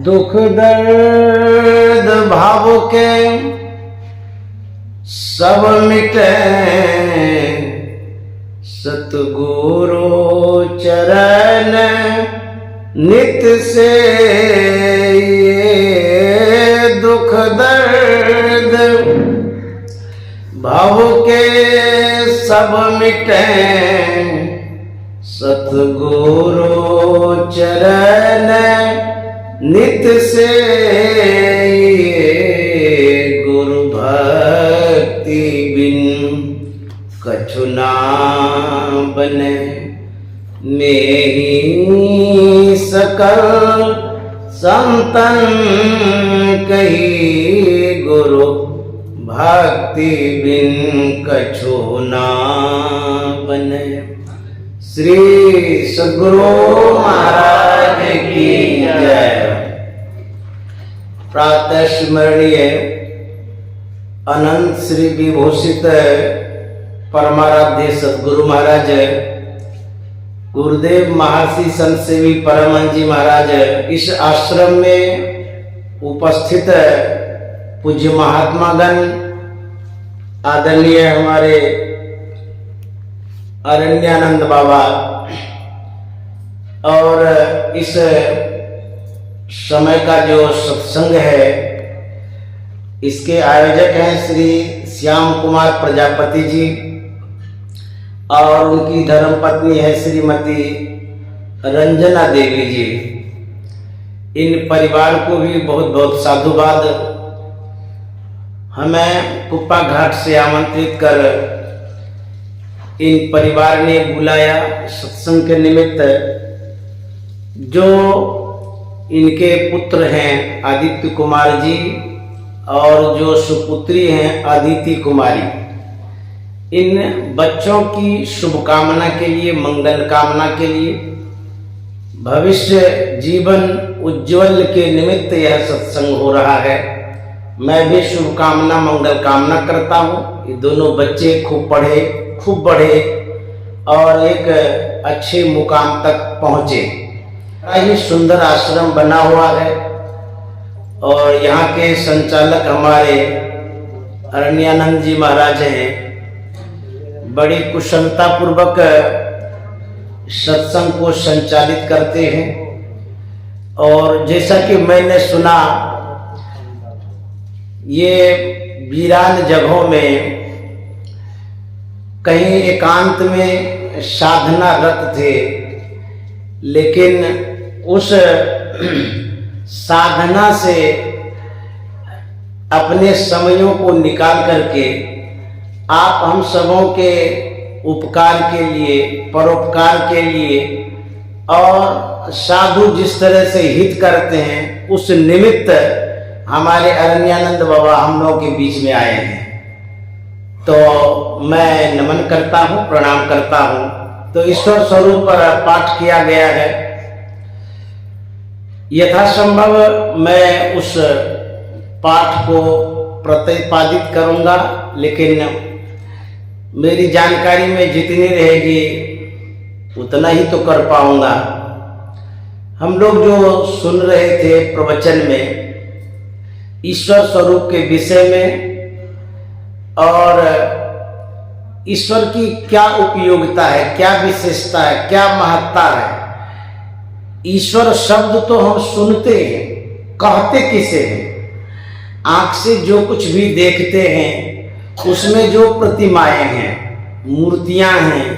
दुख दर्द भाव के सब मिटे, सतगुरु चरण नित से दुख दर्द भाव के सब मिटे, सतगुरु चरण नित से गुरु भक्ति बिन कछु ना बने, मेरी सकल संतन कही गुरु भक्ति बिन कछु ना बने। श्री सद्गुरु महाराज की जय। प्रातः स्मरणीय अनंत श्री विभूषित परमाराध्य सद्गुरु महाराज गुरुदेव महर्षि संत सेवी परमहंस जी महाराज इस आश्रम में उपस्थित पूज्य महात्मागण, आदरणीय हमारे अरण्यानंद बाबा, और इस समय का जो सत्संग है इसके आयोजक हैं श्री श्याम कुमार प्रजापति जी, और उनकी धर्मपत्नी है श्रीमती रंजना देवी जी। इन परिवार को भी बहुत बहुत साधुवाद। हमें कुप्पा घाट से आमंत्रित कर इन परिवार ने बुलाया सत्संग के निमित्त। जो इनके पुत्र हैं आदित्य कुमार जी और जो सुपुत्री हैं अदिति कुमारी, इन बच्चों की शुभकामना के लिए, मंगल कामना के लिए, भविष्य जीवन उज्जवल के निमित्त यह सत्संग हो रहा है। मैं भी शुभकामना मंगल कामना करता हूँ। ये दोनों बच्चे खूब पढ़े, खूब बढ़े और एक अच्छे मुकाम तक पहुँचे। ही सुंदर आश्रम बना हुआ है और यहाँ के संचालक हमारे अरण्यानंद जी महाराज हैं। बड़ी कुशलता पूर्वक सत्संग को संचालित करते हैं, और जैसा कि मैंने सुना ये वीरान जगहों में कहीं एकांत में साधना रत थे, लेकिन उस साधना से अपने समयों को निकाल करके आप हम सबों के उपकार के लिए, परोपकार के लिए, और साधु जिस तरह से हित करते हैं उस निमित्त हमारे अरण्यानंद बाबा हम लोगों के बीच में आए हैं। तो मैं नमन करता हूँ, प्रणाम करता हूँ। तो ईश्वर स्वरूप पर पाठ किया गया है। यथासंभव मैं उस पाठ को प्रतिपादित करूँगा, लेकिन मेरी जानकारी में जितनी रहेगी उतना ही तो कर पाऊंगा। हम लोग जो सुन रहे थे प्रवचन में ईश्वर स्वरूप के विषय में, और ईश्वर की क्या उपयोगिता है, क्या विशेषता है, क्या महत्ता है। ईश्वर शब्द तो हम सुनते हैं, कहते किसे हैं? आंख से जो कुछ भी देखते हैं उसमें जो प्रतिमाएं हैं, मूर्तियां हैं,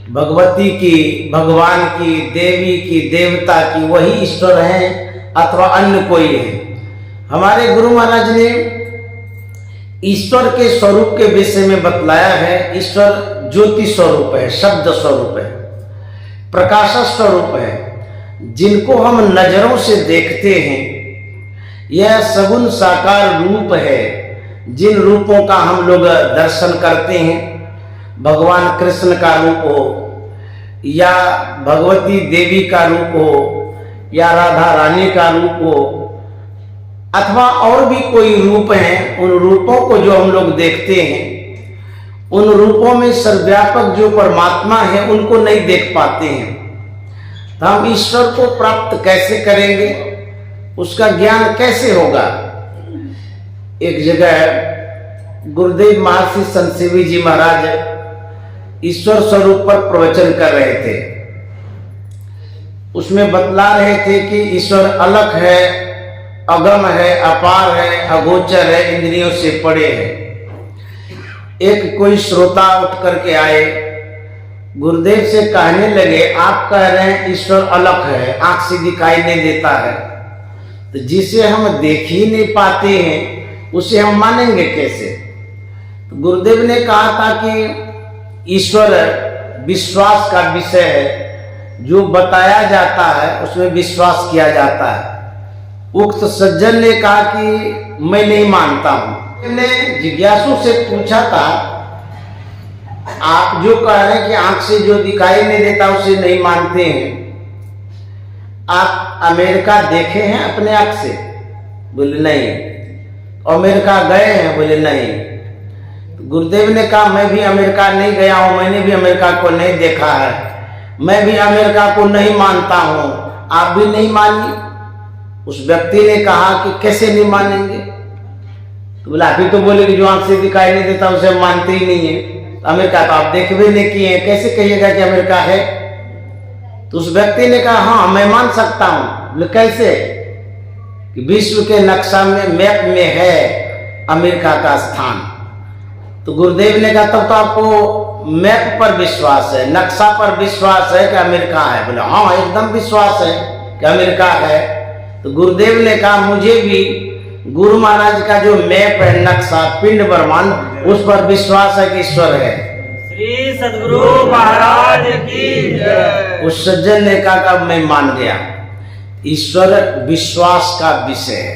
भगवती की, भगवान की, देवी की, देवता की, वही ईश्वर हैं अथवा अन्य कोई है। हमारे गुरु महाराज ने ईश्वर के स्वरूप के विषय में बतलाया है। ईश्वर ज्योति स्वरूप है, शब्द स्वरूप है, प्रकाश स्वरूप है। जिनको हम नजरों से देखते हैं यह सगुण साकार रूप है। जिन रूपों का हम लोग दर्शन करते हैं, भगवान कृष्ण का रूप हो या भगवती देवी का रूप हो या राधा रानी का रूप हो अथवा और भी कोई रूप हैं, उन रूपों को जो हम लोग देखते हैं उन रूपों में सर्वव्यापक जो परमात्मा है उनको नहीं देख पाते हैं। तो हम ईश्वर को प्राप्त कैसे करेंगे? उसका ज्ञान कैसे होगा। एक जगह गुरुदेव महर्षि संत सेवी जी महाराज ईश्वर स्वरूप पर प्रवचन कर रहे थे। उसमें बतला रहे थे कि ईश्वर अलग है, अगम है, अपार है, अगोचर है, इंद्रियों से परे है। एक कोई श्रोता उठ करके आए, गुरुदेव से कहने लगे, आप कह रहे हैं ईश्वर अलग है, आंख से दिखाई नहीं देता है, तो जिसे हम देख ही नहीं पाते हैं उसे हम मानेंगे कैसे। तो गुरुदेव ने कहा था कि ईश्वर विश्वास का विषय है, जो बताया जाता है उसमें विश्वास किया जाता है। उक्त सज्जन ने कहा कि मैं नहीं मानता हूं। मैंने जिज्ञासु से पूछा था, आप जो कह रहे हैं कि आंख से जो दिखाई नहीं देता उसे नहीं मानते हैं, आप अमेरिका देखे हैं अपने आंख से? बोले नहीं। अमेरिका गए हैं? बोले नहीं। तो गुरुदेव ने कहा, मैं भी अमेरिका नहीं गया हूं, मैंने भी अमेरिका को नहीं देखा है, मैं भी अमेरिका को नहीं मानता हूं, आप भी नहीं मानिए। उस व्यक्ति ने कहा कि कैसे नहीं मानेंगे? तो बोला, अभी तो बोले कि जो आंख से दिखाई नहीं देता उसे हम मानते ही नहीं है, अमेरिका तो आप देख भी नहीं किए, कैसे कहिएगा कि अमेरिका है? तो उस व्यक्ति ने कहा, हाँ मैं मान सकता हूं। बोले कैसे? कि विश्व के नक्शा में, मैप में है अमेरिका का स्थान। तो गुरुदेव ने कहा, तब तो आपको मैप पर विश्वास है, नक्शा पर विश्वास है कि अमेरिका है? बोले हाँ एकदम विश्वास है कि अमेरिका है। तो गुरुदेव ने कहा, मुझे भी गुरु महाराज का जो मैप है, नक्शा, पिंड ब्रह्मांड, उस पर विश्वास है कि ईश्वर है। श्री सद्गुरु महाराज की जय। उस सज्जन ने कहा, मैं मान गया। ईश्वर विश्वास का विषय है,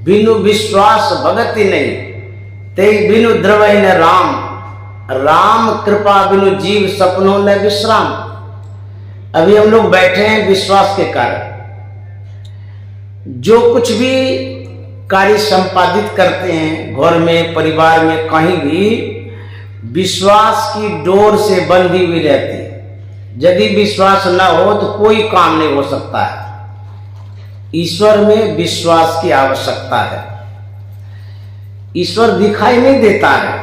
बिनु विश्वास भगति नहीं, ते बिनु द्रवै न राम, राम कृपा बिनु जीव सपनों न विश्राम। अभी हम लोग बैठे हैं विश्वास के कारण। जो कुछ भी कार्य संपादित करते हैं, घर में, परिवार में, कहीं भी, विश्वास की डोर से बंधी हुई रहती है। यदि विश्वास न हो तो कोई काम नहीं हो सकता है। ईश्वर में विश्वास की आवश्यकता है। ईश्वर दिखाई नहीं देता है,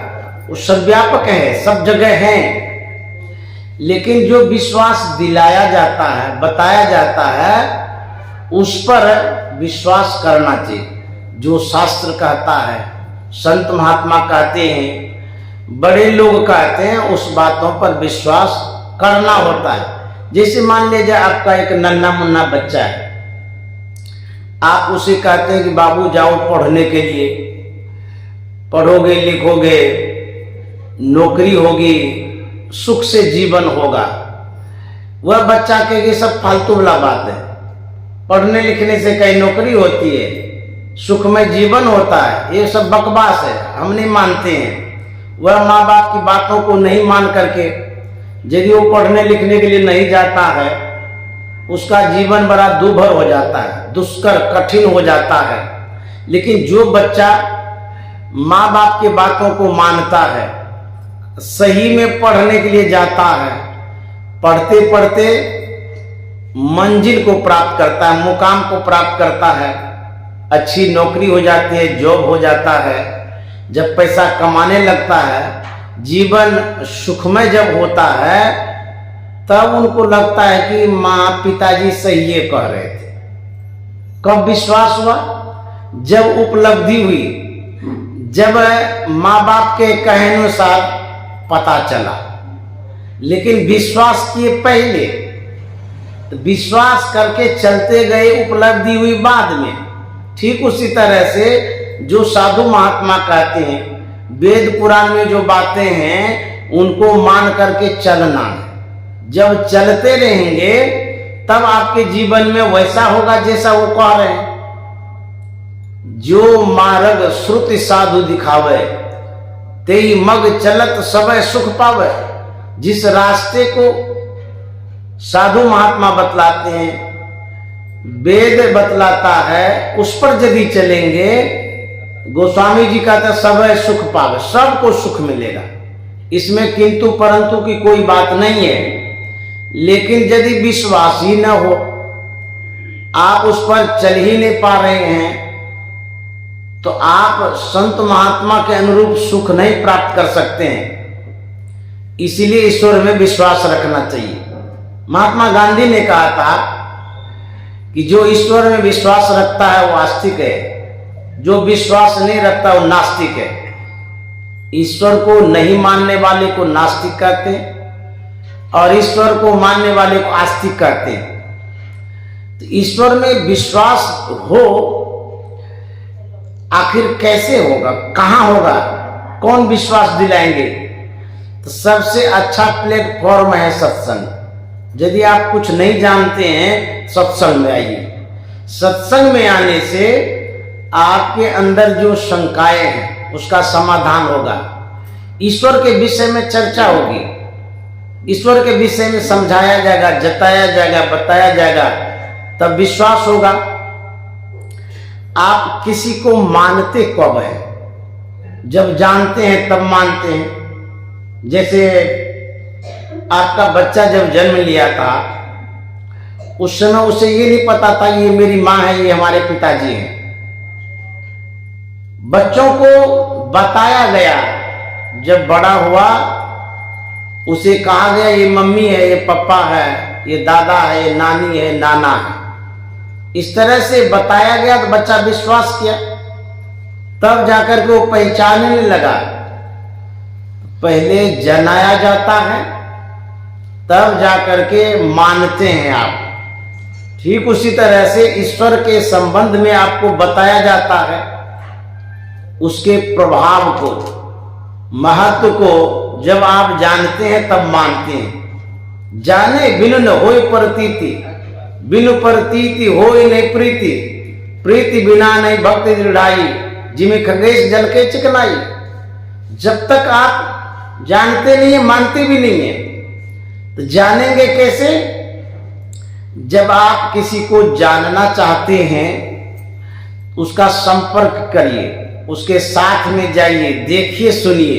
वो सर्वव्यापक है, सब जगह है, लेकिन जो विश्वास दिलाया जाता है, बताया जाता है, उस पर विश्वास करना चाहिए। जो शास्त्र कहता है, संत महात्मा कहते हैं, बड़े लोग कहते हैं, उस बातों पर विश्वास करना होता है। जैसे मान लीजिए आपका एक नन्हा मुन्ना बच्चा है, आप उसे कहते हैं कि बाबू जाओ पढ़ने के लिए, पढ़ोगे, लिखोगे, नौकरी होगी, सुख से जीवन होगा। वह बच्चा कहेगा सब फालतू वाला बात है, पढ़ने लिखने से कहीं नौकरी होती है, सुखमय जीवन होता है, ये सब बकवास है, हम नहीं मानते हैं। वह माँ बाप की बातों को नहीं मान करके यदि वो पढ़ने लिखने के लिए नहीं जाता है, उसका जीवन बड़ा दुर्भर हो जाता है, दुष्कर, कठिन हो जाता है। लेकिन जो बच्चा माँ बाप की बातों को मानता है, सही में पढ़ने के लिए जाता है, पढ़ते पढ़ते मंजिल को प्राप्त करता है, मुकाम को प्राप्त करता है, अच्छी नौकरी हो जाती है, जॉब हो जाता है, जब पैसा कमाने लगता है, जीवन सुखमय जब होता है, तब उनको लगता है कि माँ पिताजी सही ये कह रहे थे। कब विश्वास हुआ? जब उपलब्धि हुई, जब माँ बाप के कहे अनुसार पता चला। लेकिन विश्वास किए पहले, तो विश्वास करके चलते गए, उपलब्धि हुई बाद में। ठीक उसी तरह से जो साधु महात्मा कहते हैं, वेद पुराण में जो बातें हैं उनको मान करके चलना है। जब चलते रहेंगे तब आपके जीवन में वैसा होगा जैसा वो कह रहे हैं। जो मार्ग श्रुति साधु दिखावे, तेई मग चलत सबे सुख पावे। जिस रास्ते को साधु महात्मा बतलाते हैं, वेद बतलाता है, उस पर यदि चलेंगे, गोस्वामी जी कहते सबे सुख पावे, सबको सुख मिलेगा। इसमें किंतु परंतु की कोई बात नहीं है। लेकिन यदि विश्वास ही न हो, आप उस पर चल ही नहीं पा रहे हैं तो आप संत महात्मा के अनुरूप सुख नहीं प्राप्त कर सकते हैं। इसीलिए ईश्वर में विश्वास रखना चाहिए। महात्मा गांधी ने कहा था कि जो ईश्वर में विश्वास रखता है वो आस्तिक है, जो विश्वास नहीं रखता वो नास्तिक है। ईश्वर को नहीं मानने वाले को नास्तिक कहते हैं और ईश्वर को मानने वाले को आस्तिक कहते हैं। तो ईश्वर में विश्वास हो, आखिर कैसे होगा, कहां होगा, कौन विश्वास दिलाएंगे? तो सबसे अच्छा प्लेटफॉर्म है सत्संग। यदि आप कुछ नहीं जानते हैं, सत्संग में आइए। सत्संग में आने से आपके अंदर जो शंकाएं हैं उसका समाधान होगा। ईश्वर के विषय में चर्चा होगी, ईश्वर के विषय में समझाया जाएगा, जताया जाएगा, बताया जाएगा, तब विश्वास होगा। आप किसी को मानते कब है? जब जानते हैं तब मानते हैं। जैसे आपका बच्चा जब जन्म लिया था उस समय उसे ये नहीं पता था ये मेरी माँ है, ये हमारे पिताजी हैं। बच्चों को बताया गया, जब बड़ा हुआ उसे कहा गया ये मम्मी है, ये पापा है, ये दादा है, ये नानी है, नाना है। इस तरह से बताया गया तो बच्चा विश्वास किया, तब जाकर के वो पहचानने लगा। पहले जनाया जाता है तब जाकर के मानते हैं आप। ठीक उसी तरह से ईश्वर के संबंध में आपको बताया जाता है, उसके प्रभाव को, महत्व को जब आप जानते हैं तब मानते हैं। जाने बिनु न होय प्रतीति, बिनु प्रतीति होय नहीं प्रीति, प्रीति बिना नहीं भक्ति दृढ़ाई, जिमे खगेश जल के चिकनाई। जब तक आप जानते नहीं है, मानते भी नहीं है, तो जानेंगे कैसे? जब आप किसी को जानना चाहते हैं उसका संपर्क करिए, उसके साथ में जाइए, देखिए, सुनिए,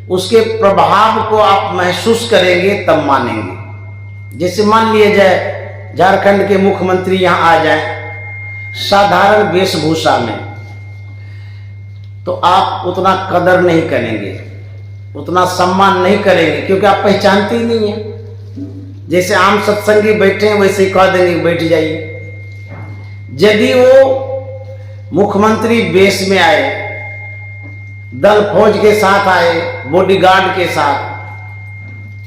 उसके प्रभाव को आप महसूस करेंगे तब मानेंगे। जैसे मान लिया जाए झारखंड के मुख्यमंत्री यहाँ आ जाएं साधारण वेशभूषा में, तो आप उतना कदर नहीं करेंगे, उतना सम्मान नहीं करेंगे, क्योंकि आप पहचानते ही नहीं है। जैसे आम सत्संगी बैठे हैं वैसे ही कह देंगे बैठ जाइए। यदि वो मुख्यमंत्री वेश में आए, दल फौज के साथ आए, बॉडीगार्ड के साथ,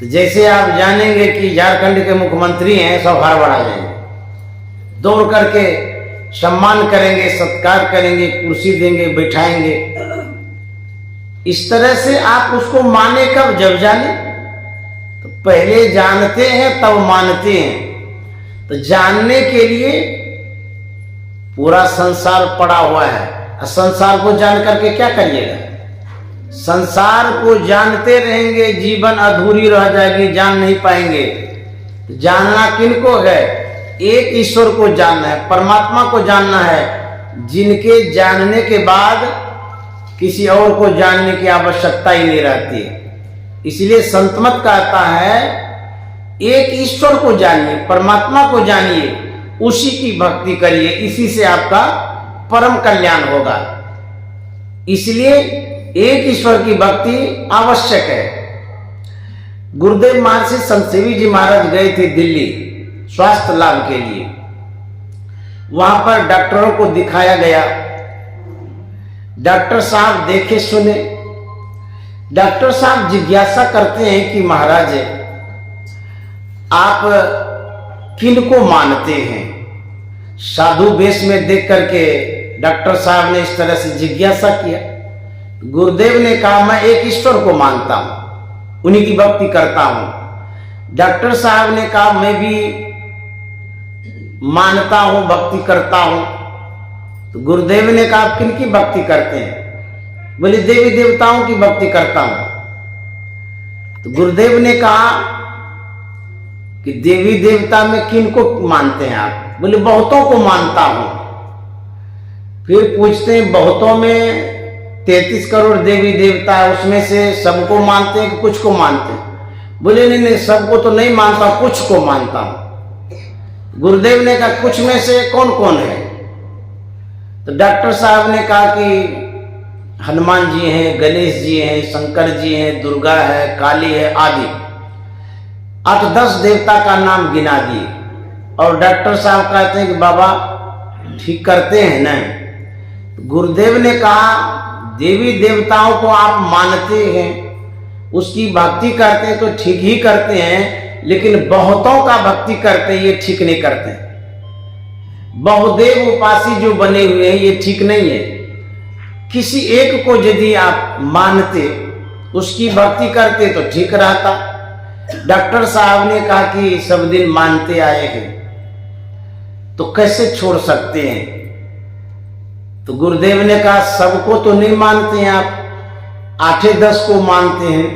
तो जैसे आप जानेंगे कि झारखंड के मुख्यमंत्री हैं, सब हड़बड़ा जाएंगे, दौड़ करके सम्मान करेंगे, सत्कार करेंगे, कुर्सी देंगे, बैठाएंगे। इस तरह से आप उसको माने कब? जब जाने। तो पहले जानते हैं तब मानते हैं। तो जानने के लिए पूरा संसार पड़ा हुआ है। संसार को जान करके क्या करिएगा? संसार को जानते रहेंगे, जीवन अधूरी रह जाएगी, जान नहीं पाएंगे। तो जानना किनको है? एक ईश्वर को जानना है, परमात्मा को जानना है, जिनके जानने के बाद किसी और को जानने की आवश्यकता ही नहीं रहती है। इसलिए संत मत कहता है एक ईश्वर को जानिए, परमात्मा को जानिए, उसी की भक्ति करिए, इसी से आपका परम कल्याण होगा। इसलिए एक ईश्वर की भक्ति आवश्यक है। गुरुदेव महर्षि संत सेवी जी महाराज गए थे दिल्ली स्वास्थ्य लाभ के लिए। वहां पर डॉक्टरों को दिखाया गया, डॉक्टर साहब देखे सुने। डॉक्टर साहब जिज्ञासा करते हैं कि महाराज आप किनको मानते हैं? साधु वेश में देख करके डॉक्टर साहब ने इस तरह से जिज्ञासा किया। गुरुदेव ने कहा मैं एक ईश्वर को मानता हूं, उन्हीं की भक्ति करता हूं। डॉक्टर साहब ने कहा मैं भी मानता हूं, भक्ति करता हूं। तो गुरुदेव ने कहा आप किनकी भक्ति करते हैं? बोले देवी देवताओं की भक्ति करता हूं। तो गुरुदेव ने कहा कि देवी देवता में किनको मानते हैं आप? बोले बहुतों को मानता हूं। फिर पूछते हैं बहुतों में 33 करोड़ देवी देवता है, उसमें से सबको मानते हैं कि कुछ को मानते हैं? बोले नहीं नहीं, सबको तो नहीं मानता, कुछ को मानता हूं। गुरुदेव ने कहा कुछ में से कौन कौन है? तो डॉक्टर साहब ने कहा कि हनुमान जी हैं, गणेश जी हैं, शंकर जी हैं, दुर्गा है, काली है आदि 8-10 देवता का नाम गिना दिए। और डॉक्टर साहब कहते हैं कि बाबा ठीक करते हैं ना? गुरुदेव ने कहा देवी देवताओं को आप मानते हैं, उसकी भक्ति करते हैं तो ठीक ही करते हैं, लेकिन बहुतों का भक्ति करते हैं ये ठीक नहीं करते। बहुदेव उपासी जो बने हुए हैं ये ठीक नहीं है। किसी एक को यदि आप मानते, उसकी भक्ति करते तो ठीक रहता। डॉक्टर साहब ने कहा कि सब दिन मानते आए हैं तो कैसे छोड़ सकते हैं? तो गुरुदेव ने कहा सबको तो नहीं मानते हैं आप, 8-10 को मानते हैं।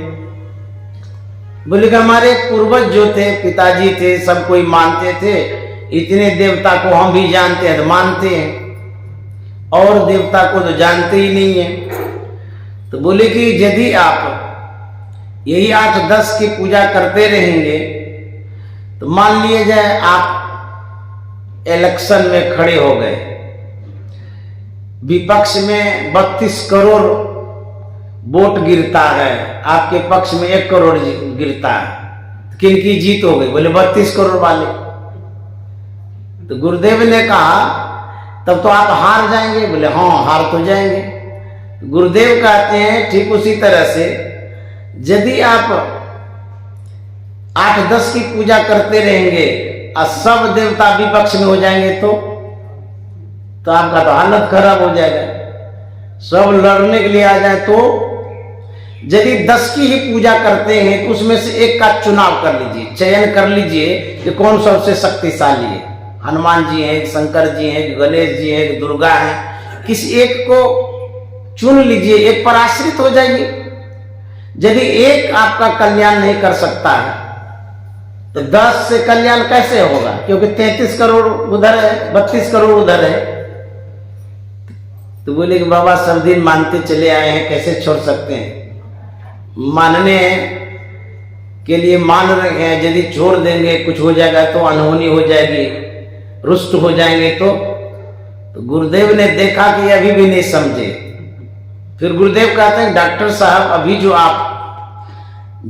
बोले कि हमारे पूर्वज जो थे, पिताजी थे, सब कोई मानते थे, इतने देवता को हम भी जानते हैं तो मानते हैं, और देवता को तो जानते ही नहीं है। तो बोले कि यदि आप यही 8-10 की पूजा करते रहेंगे तो मान लिए जाए आप इलेक्शन में खड़े हो गए, विपक्ष में 32 करोड़ वोट गिरता है, आपके पक्ष में 1 करोड़ गिरता है, किनकी जीत हो गई? बोले 32 करोड़ वाले। तो गुरुदेव ने कहा तब तो आप हार जाएंगे। बोले हाँ हार तो जाएंगे। गुरुदेव कहते हैं ठीक उसी तरह से यदि आप 8-10 की पूजा करते रहेंगे और सब देवता विपक्ष में हो जाएंगे तो आपका तो हालत खराब हो जाएगा। सब लड़ने के लिए आ जाए तो यदि 10 की ही पूजा करते हैं तो उसमें से एक का चुनाव कर लीजिए, चयन कर लीजिए कि कौन सबसे शक्तिशाली है। हनुमान जी हैं, शंकर जी हैं, गणेश जी हैं, दुर्गा हैं, किसी एक को चुन लीजिए, एक पर आश्रित हो जाइए। यदि एक आपका कल्याण नहीं कर सकता है तो 10 से कल्याण कैसे होगा? क्योंकि 33 करोड़ उधर है, 32 करोड़ उधर है। तो बोले कि बाबा सब दिन मानते चले आए हैं, कैसे छोड़ सकते हैं? मानने के लिए मान रहे हैं, यदि छोड़ देंगे कुछ हो जाएगा तो अनहोनी हो जाएगी, रुष्ट हो जाएंगे तो गुरुदेव ने देखा कि अभी भी नहीं समझे। फिर गुरुदेव कहते हैं डॉक्टर साहब अभी जो आप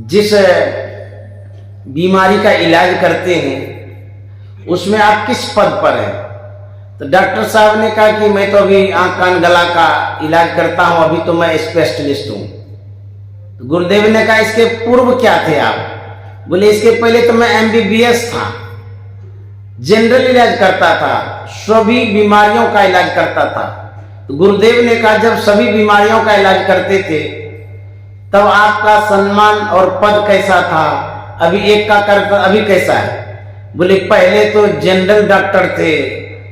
जिस बीमारी का इलाज करते हैं उसमें आप किस पद पर हैं? तो डॉक्टर साहब ने कहा कि मैं तो अभी आंख कान गला का इलाज करता हूं, अभी तो मैं स्पेशलिस्ट हूं। तो गुरुदेव ने कहा इसके पूर्व क्या थे आप? बोले इसके पहले तो मैं MBBS था, जनरल इलाज करता था, सभी बीमारियों का इलाज करता था। तो गुरुदेव ने कहा जब सभी बीमारियों का इलाज करते थे तब आपका सम्मान और पद कैसा था? अभी एक का करता, अभी कैसा है? बोले पहले तो जनरल डॉक्टर थे,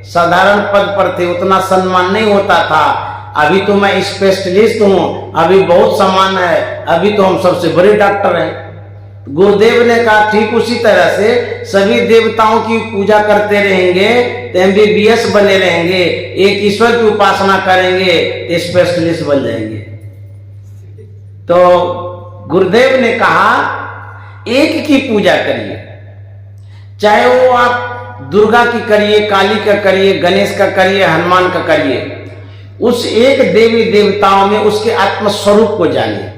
साधारण पद पर थे, उतना सम्मान नहीं होता था। अभी तो मैं स्पेशलिस्ट हूं, अभी बहुत सम्मान है, अभी तो हम सबसे बड़े डॉक्टर हैं। गुरुदेव ने कहा ठीक उसी तरह से सभी देवताओं की पूजा करते रहेंगे तो MBBS बने रहेंगे, एक ईश्वर की उपासना करेंगे तो स्पेशलिस्ट बन जाएंगे। तो गुरुदेव ने कहा एक की पूजा करिए, चाहे वो आप दुर्गा की करिए, काली का करिए, गणेश का करिए, हनुमान का करिए। उस एक देवी देवताओं में उसके आत्मस्वरूप को जानिए।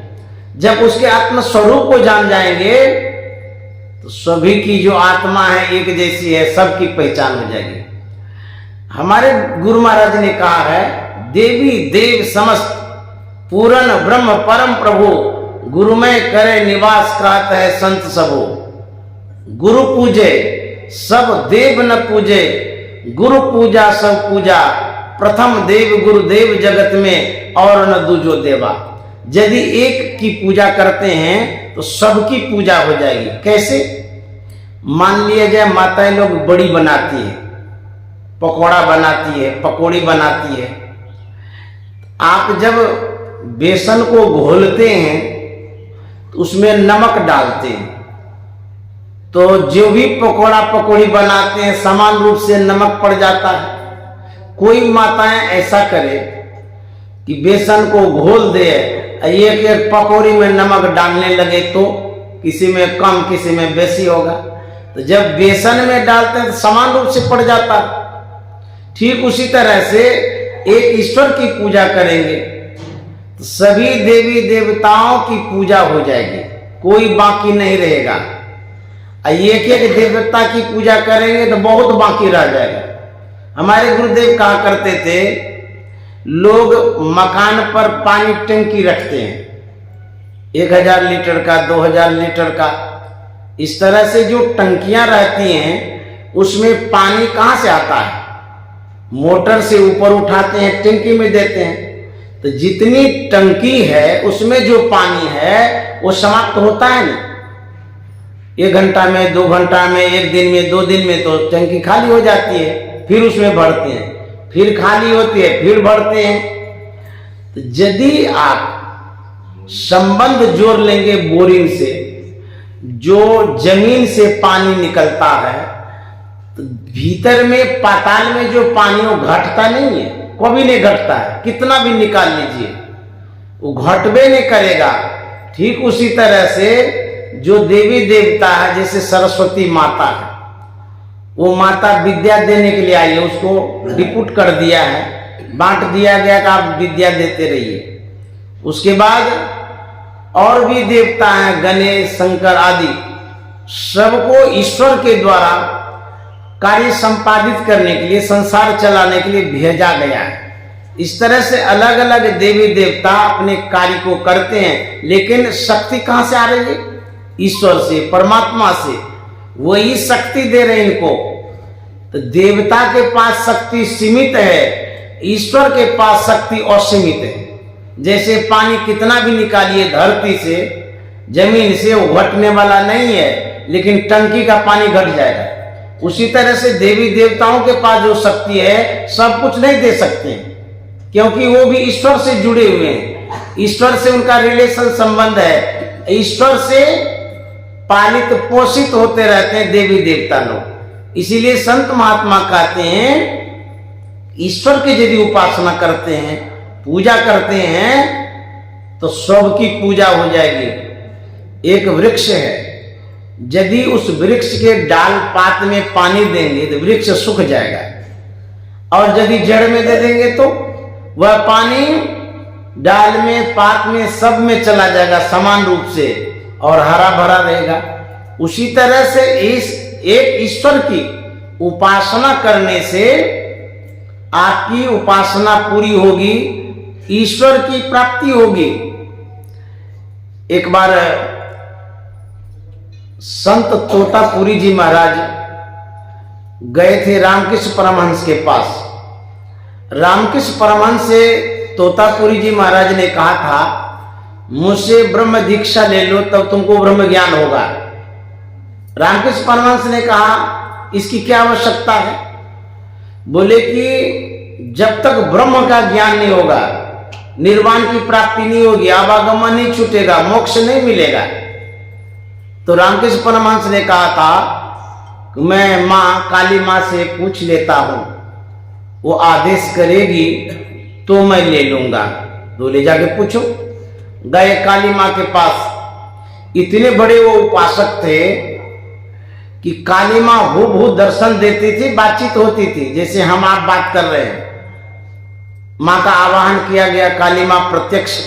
जब उसके आत्मस्वरूप को जान जाएंगे तो सभी की जो आत्मा है एक जैसी है, सबकी पहचान हो जाएगी। हमारे गुरु महाराज ने कहा है देवी देव समस्त पूर्ण ब्रह्म परम प्रभु गुरु में करे निवास कहत है संत सबो। गुरु पूजे सब देव न पूजे, गुरु पूजा सब पूजा, प्रथम देव गुरुदेव जगत में और न दूजो देवा। यदि एक की पूजा करते हैं तो सबकी पूजा हो जाएगी। कैसे? मान लिया जाए माताएं लोग बड़ी बनाती है, पकौड़ा बनाती है, पकौड़ी बनाती है। आप जब बेसन को घोलते हैं तो उसमें नमक डालते हैं, तो जो भी पकौड़ा पकौड़ी बनाते हैं समान रूप से नमक पड़ जाता है। कोई माताएं ऐसा करे कि बेसन को घोल दे, एक एक पकौड़ी में नमक डालने लगे तो किसी में कम किसी में बेसी होगा। तो जब बेसन में डालते हैं तो समान रूप से पड़ जाता है। ठीक उसी तरह से एक ईश्वर की पूजा करेंगे तो सभी देवी देवताओं की पूजा हो जाएगी, कोई बाकी नहीं रहेगा। एक एक देवता की पूजा करेंगे तो बहुत बाकी रह जाएगा। हमारे गुरुदेव कहा करते थे, लोग मकान पर पानी टंकी रखते हैं 1000 लीटर का, 2000 लीटर का। इस तरह से जो टंकियां रहती हैं उसमें पानी कहां से आता है? मोटर से ऊपर उठाते हैं, टंकी में देते हैं। तो जितनी टंकी है उसमें जो पानी है वो समाप्त होता है ना। 1 घंटा में, 2 घंटा में, 1 दिन में, 2 दिन में तो टंकी खाली हो जाती है। फिर उसमें भरते हैं, फिर खाली होती है, फिर भरते हैं। तो यदि आप संबंध जोड़ लेंगे बोरिंग से, जो जमीन से पानी निकलता है, तो भीतर में पाताल में जो पानी वो घटता नहीं है, कभी नहीं घटता है। कितना भी निकाल लीजिए वो घटबे नहीं करेगा। ठीक उसी तरह से जो देवी देवता है, जैसे सरस्वती माता है, वो माता विद्या देने के लिए आई है, उसको डिपुट कर दिया है, बांट दिया गया कि आप विद्या देते रहिए। उसके बाद और भी देवता हैं, गणेश, शंकर आदि, सबको ईश्वर के द्वारा कार्य संपादित करने के लिए, संसार चलाने के लिए भेजा गया है। इस तरह से अलग अलग देवी देवता अपने कार्य को करते हैं, लेकिन शक्ति कहां से आ रही है? ईश्वर से, परमात्मा से। वही शक्ति दे रहे इनको। तो देवता के पास शक्ति सीमित है, ईश्वर के पास शक्ति असीमित है। जैसे पानी कितना भी निकालिए धरती से, जमीन से, वो घटने वाला नहीं है, लेकिन टंकी का पानी घट जाएगा। उसी तरह से देवी देवताओं के पास जो शक्ति है, सब कुछ नहीं दे सकते, क्योंकि वो भी ईश्वर से जुड़े हुए हैं। ईश्वर से उनका रिलेशन संबंध है, ईश्वर से पालित पोषित होते रहते हैं देवी देवता लोग। इसीलिए संत महात्मा कहते हैं, ईश्वर की यदि उपासना करते हैं, पूजा करते हैं, तो सबकी पूजा हो जाएगी। एक वृक्ष है, यदि उस वृक्ष के डाल पात में पानी देंगे तो वृक्ष सूख जाएगा, और यदि जड़ में दे देंगे तो वह पानी डाल में, पात में, सब में चला जाएगा समान रूप से, और हरा भरा रहेगा। उसी तरह से इस एक ईश्वर की उपासना करने से आपकी उपासना पूरी होगी, ईश्वर की प्राप्ति होगी। एक बार संत तोतापुरी जी महाराज गए थे रामकृष्ण परमहंस के पास। रामकृष्ण परमहंस से तोतापुरी जी महाराज ने कहा था, मुझसे ब्रह्म दीक्षा ले लो तब तुमको ब्रह्म ज्ञान होगा। रामकृष्ण परमहंस ने कहा, इसकी क्या आवश्यकता है? बोले कि जब तक ब्रह्म का ज्ञान नहीं होगा, निर्वाण की प्राप्ति नहीं होगी, आवागमन नहीं छूटेगा, मोक्ष नहीं मिलेगा। तो रामकृष्ण परमहंस ने कहा था, मैं माँ काली माँ से पूछ लेता हूं, वो आदेश करेगी तो मैं ले लूंगा। तो ले जाके पूछो। गए काली माँ के पास। इतने बड़े वो उपासक थे कि काली माँ हूबहू दर्शन देती थी, बातचीत होती थी, जैसे हम आप बात कर रहे हैं। माँ का आवाहन किया गया, काली माँ प्रत्यक्ष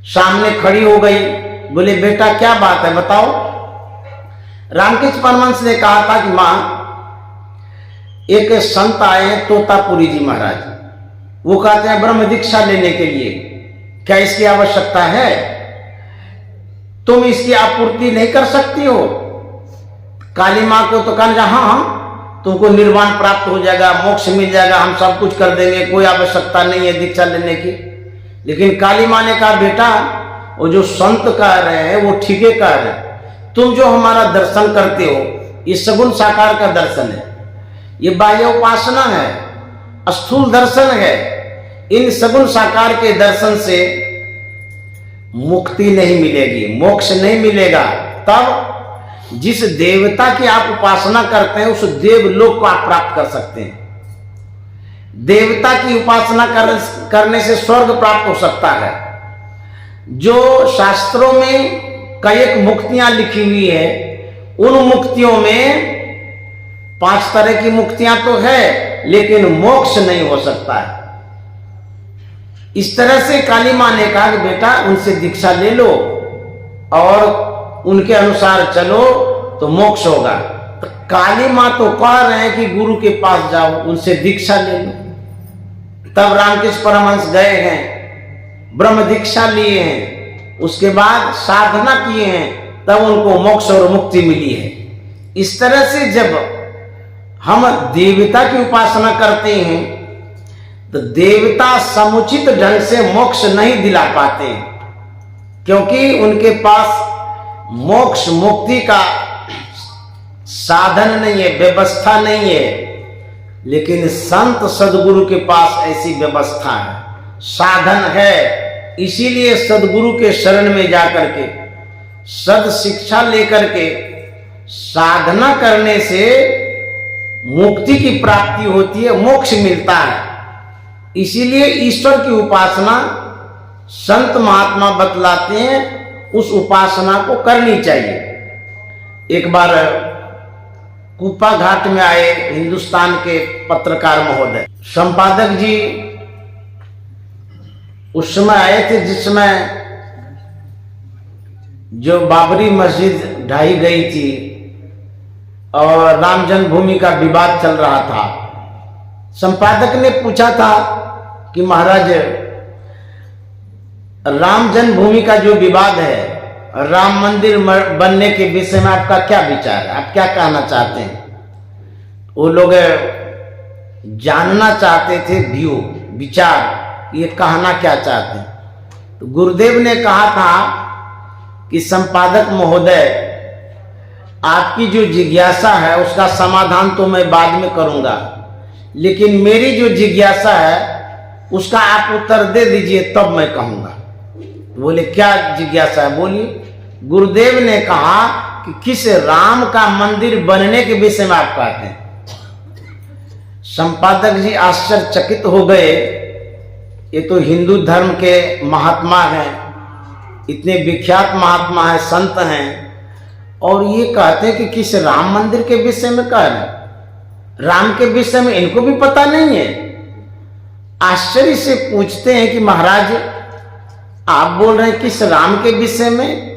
सामने खड़ी हो गई। बोले, बेटा क्या बात है, बताओ। रामकृष्ण परमहंस ने कहा था कि माँ, एक संत आए तोतापुरी जी महाराज, वो कहते हैं ब्रह्म दीक्षा लेने के लिए, क्या इसकी आवश्यकता है? तुम इसकी आपूर्ति नहीं कर सकती हो? काली माँ को तो कहना, हाँ, तुमको निर्वाण प्राप्त हो जाएगा, मोक्ष मिल जाएगा, हम सब कुछ कर देंगे, कोई आवश्यकता नहीं है दीक्षा लेने की। लेकिन काली माँ ने कहा, बेटा वो जो संत कह रहे हैं वो ठीक है कह रहे हैं, तुम जो हमारा दर्शन करते हो ये सगुण साकार का दर्शन है, ये बाह्य उपासना है, स्थूल दर्शन है। इन सगुण साकार के दर्शन से मुक्ति नहीं मिलेगी, मोक्ष नहीं मिलेगा। तब जिस देवता की आप उपासना करते हैं उस देवलोक को आप प्राप्त कर सकते हैं। देवता की उपासना करने से स्वर्ग प्राप्त हो सकता है। जो शास्त्रों में कई एक मुक्तियां लिखी हुई है उन मुक्तियों में 5 तरह की मुक्तियां तो है, लेकिन मोक्ष नहीं हो सकता है। इस तरह से काली मां ने कहा कि बेटा उनसे दीक्षा ले लो और उनके अनुसार चलो तो मोक्ष होगा। तो काली मां तो कह रहे हैं कि गुरु के पास जाओ, उनसे दीक्षा ले लो। तब रामकृष्ण परमहंस गए हैं, ब्रह्म दीक्षा लिए हैं, उसके बाद साधना किए हैं, तब उनको मोक्ष और मुक्ति मिली है। इस तरह से जब हम देवता की उपासना करते हैं तो देवता समुचित ढंग से मोक्ष नहीं दिला पाते, क्योंकि उनके पास मोक्ष मुक्ति का साधन नहीं है, व्यवस्था नहीं है। लेकिन संत सदगुरु के पास ऐसी व्यवस्था है, साधन है। इसीलिए सदगुरु के शरण में जाकर के सद शिक्षा लेकर के साधना करने से मुक्ति की प्राप्ति होती है, मोक्ष मिलता है। इसीलिए ईश्वर की उपासना संत महात्मा बतलाते हैं, उस उपासना को करनी चाहिए। एक बार कुप्पा घाट में आए हिंदुस्तान के पत्रकार महोदय, संपादक जी उस समय आए थे जिस समय जो बाबरी मस्जिद ढाई गई थी और राम जन्मभूमि का विवाद चल रहा था। संपादक ने पूछा था कि महाराज, राम जन्मभूमि का जो विवाद है, राम मंदिर बनने के विषय में आपका क्या विचार है, आप क्या कहना चाहते हैं? वो लोग जानना चाहते थे व्यू, विचार, ये कहना क्या चाहते हैं। तो गुरुदेव ने कहा था कि संपादक महोदय, आपकी जो जिज्ञासा है उसका समाधान तो मैं बाद में करूंगा, लेकिन मेरी जो जिज्ञासा है उसका आप उत्तर दे दीजिए, तब मैं कहूंगा। बोले क्या जिज्ञासा है, बोलिए। गुरुदेव ने कहा कि किस राम का मंदिर बनने के विषय में आप कहते हैं। संपादक जी आश्चर्यचकित हो गए, ये तो हिंदू धर्म के महात्मा हैं, इतने विख्यात महात्मा हैं, संत हैं, और ये कहते हैं कि किस राम मंदिर के विषय में कह रहे हैं। राम के विषय में इनको भी पता नहीं है। आश्चर्य से पूछते हैं कि महाराज, आप बोल रहे हैं किस राम के विषय में,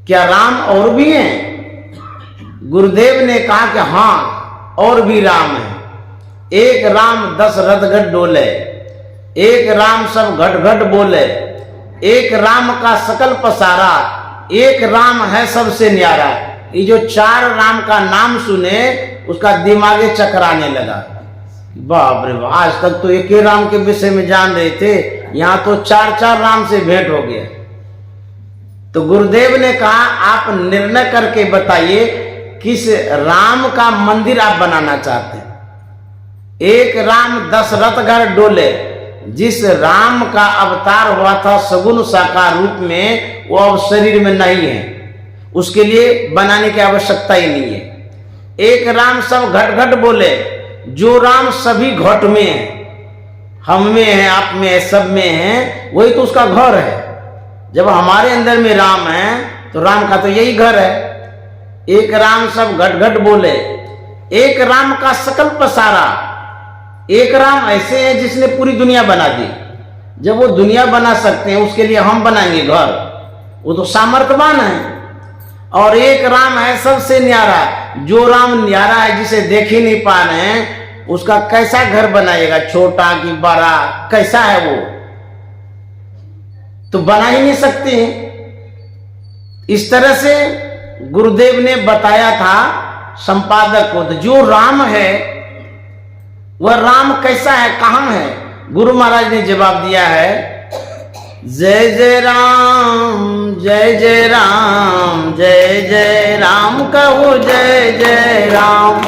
क्या राम और भी हैं? गुरुदेव ने कहा कि हाँ, और भी राम है। एक राम 10 रथ घट डोले, एक राम सब घट घट बोले, एक राम का सकल पसारा, एक राम है सबसे न्यारा। ये जो 4 राम का नाम सुने उसका दिमागे चकराने लगा। बाप रे बाप, आज तक तो एक ही राम के विषय में जान रहे थे, यहां तो 4 राम से भेंट हो गया। तो गुरुदेव ने कहा आप निर्णय करके बताइए किस राम का मंदिर आप बनाना चाहते हैं। एक राम 10 रथ घर डोले, जिस राम का अवतार हुआ था सगुण साकार रूप में, वो अब शरीर में नहीं है, उसके लिए बनाने की आवश्यकता ही नहीं है। एक राम सब घट घट बोले, जो राम सभी घट में है, हम में है, आप में है, सब में है, वही तो उसका घर है। जब हमारे अंदर में राम है तो राम का तो यही घर है। एक राम सब घट घट बोले, एक राम का सकल पसारा। एक राम ऐसे है जिसने पूरी दुनिया बना दी। जब वो दुनिया बना सकते हैं, उसके लिए हम बनाएंगे घर, वो तो सामर्थ्यवान है। और एक राम है सबसे न्यारा, जो राम न्यारा है जिसे देख ही नहीं पा रहे हैं, उसका कैसा घर बनाएगा, छोटा कि बड़ा, कैसा है वो, तो बना ही नहीं सकते हैं। इस तरह से गुरुदेव ने बताया था संपादक को, तो जो राम है वह राम कैसा है, कहां है? गुरु महाराज ने जवाब दिया है, जय जय राम, जय जय राम, जय जय राम कहो, जय जय राम,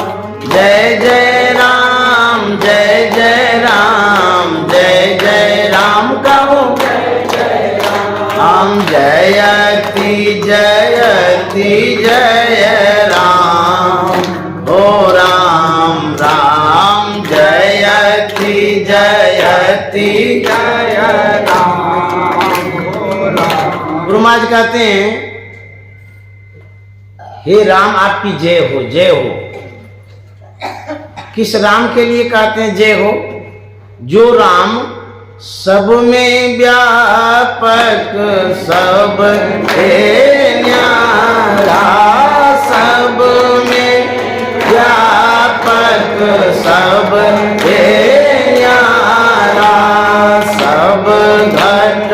जय जय राम, जय जय राम, जय जय राम कहो, राम जयति जयति जय राम, ओ राम राम जयति जयति जय राम। गुरु महाराज कहते हैं, हे राम आपकी जय हो, जय हो। किस राम के लिए कहते हैं जय हो? जो राम सब में व्यापक, सब है न्यारा, सब में व्यापक, सब है न्यारा, सब घट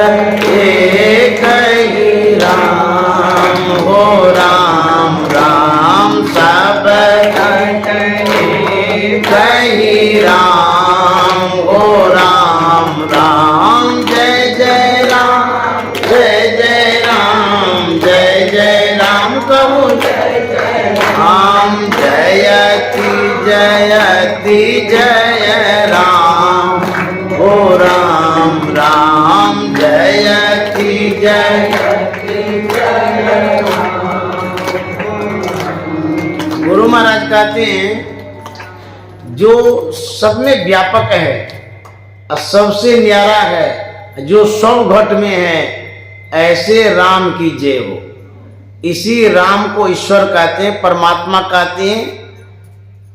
एक ही राम हो, राम राम सब घट एक ही राम हो, राम राम जय जय राम, जय जय राम, जय जय राम कहो जय जय राम, जयति जयति जय राम हो, राम राम जयति जयति जय राम। गुरु महाराज कहते हैं जो सब में व्यापक है और सबसे न्यारा है, जो सब घट में है, ऐसे राम की जय हो। इसी राम को ईश्वर कहते हैं, परमात्मा कहते हैं,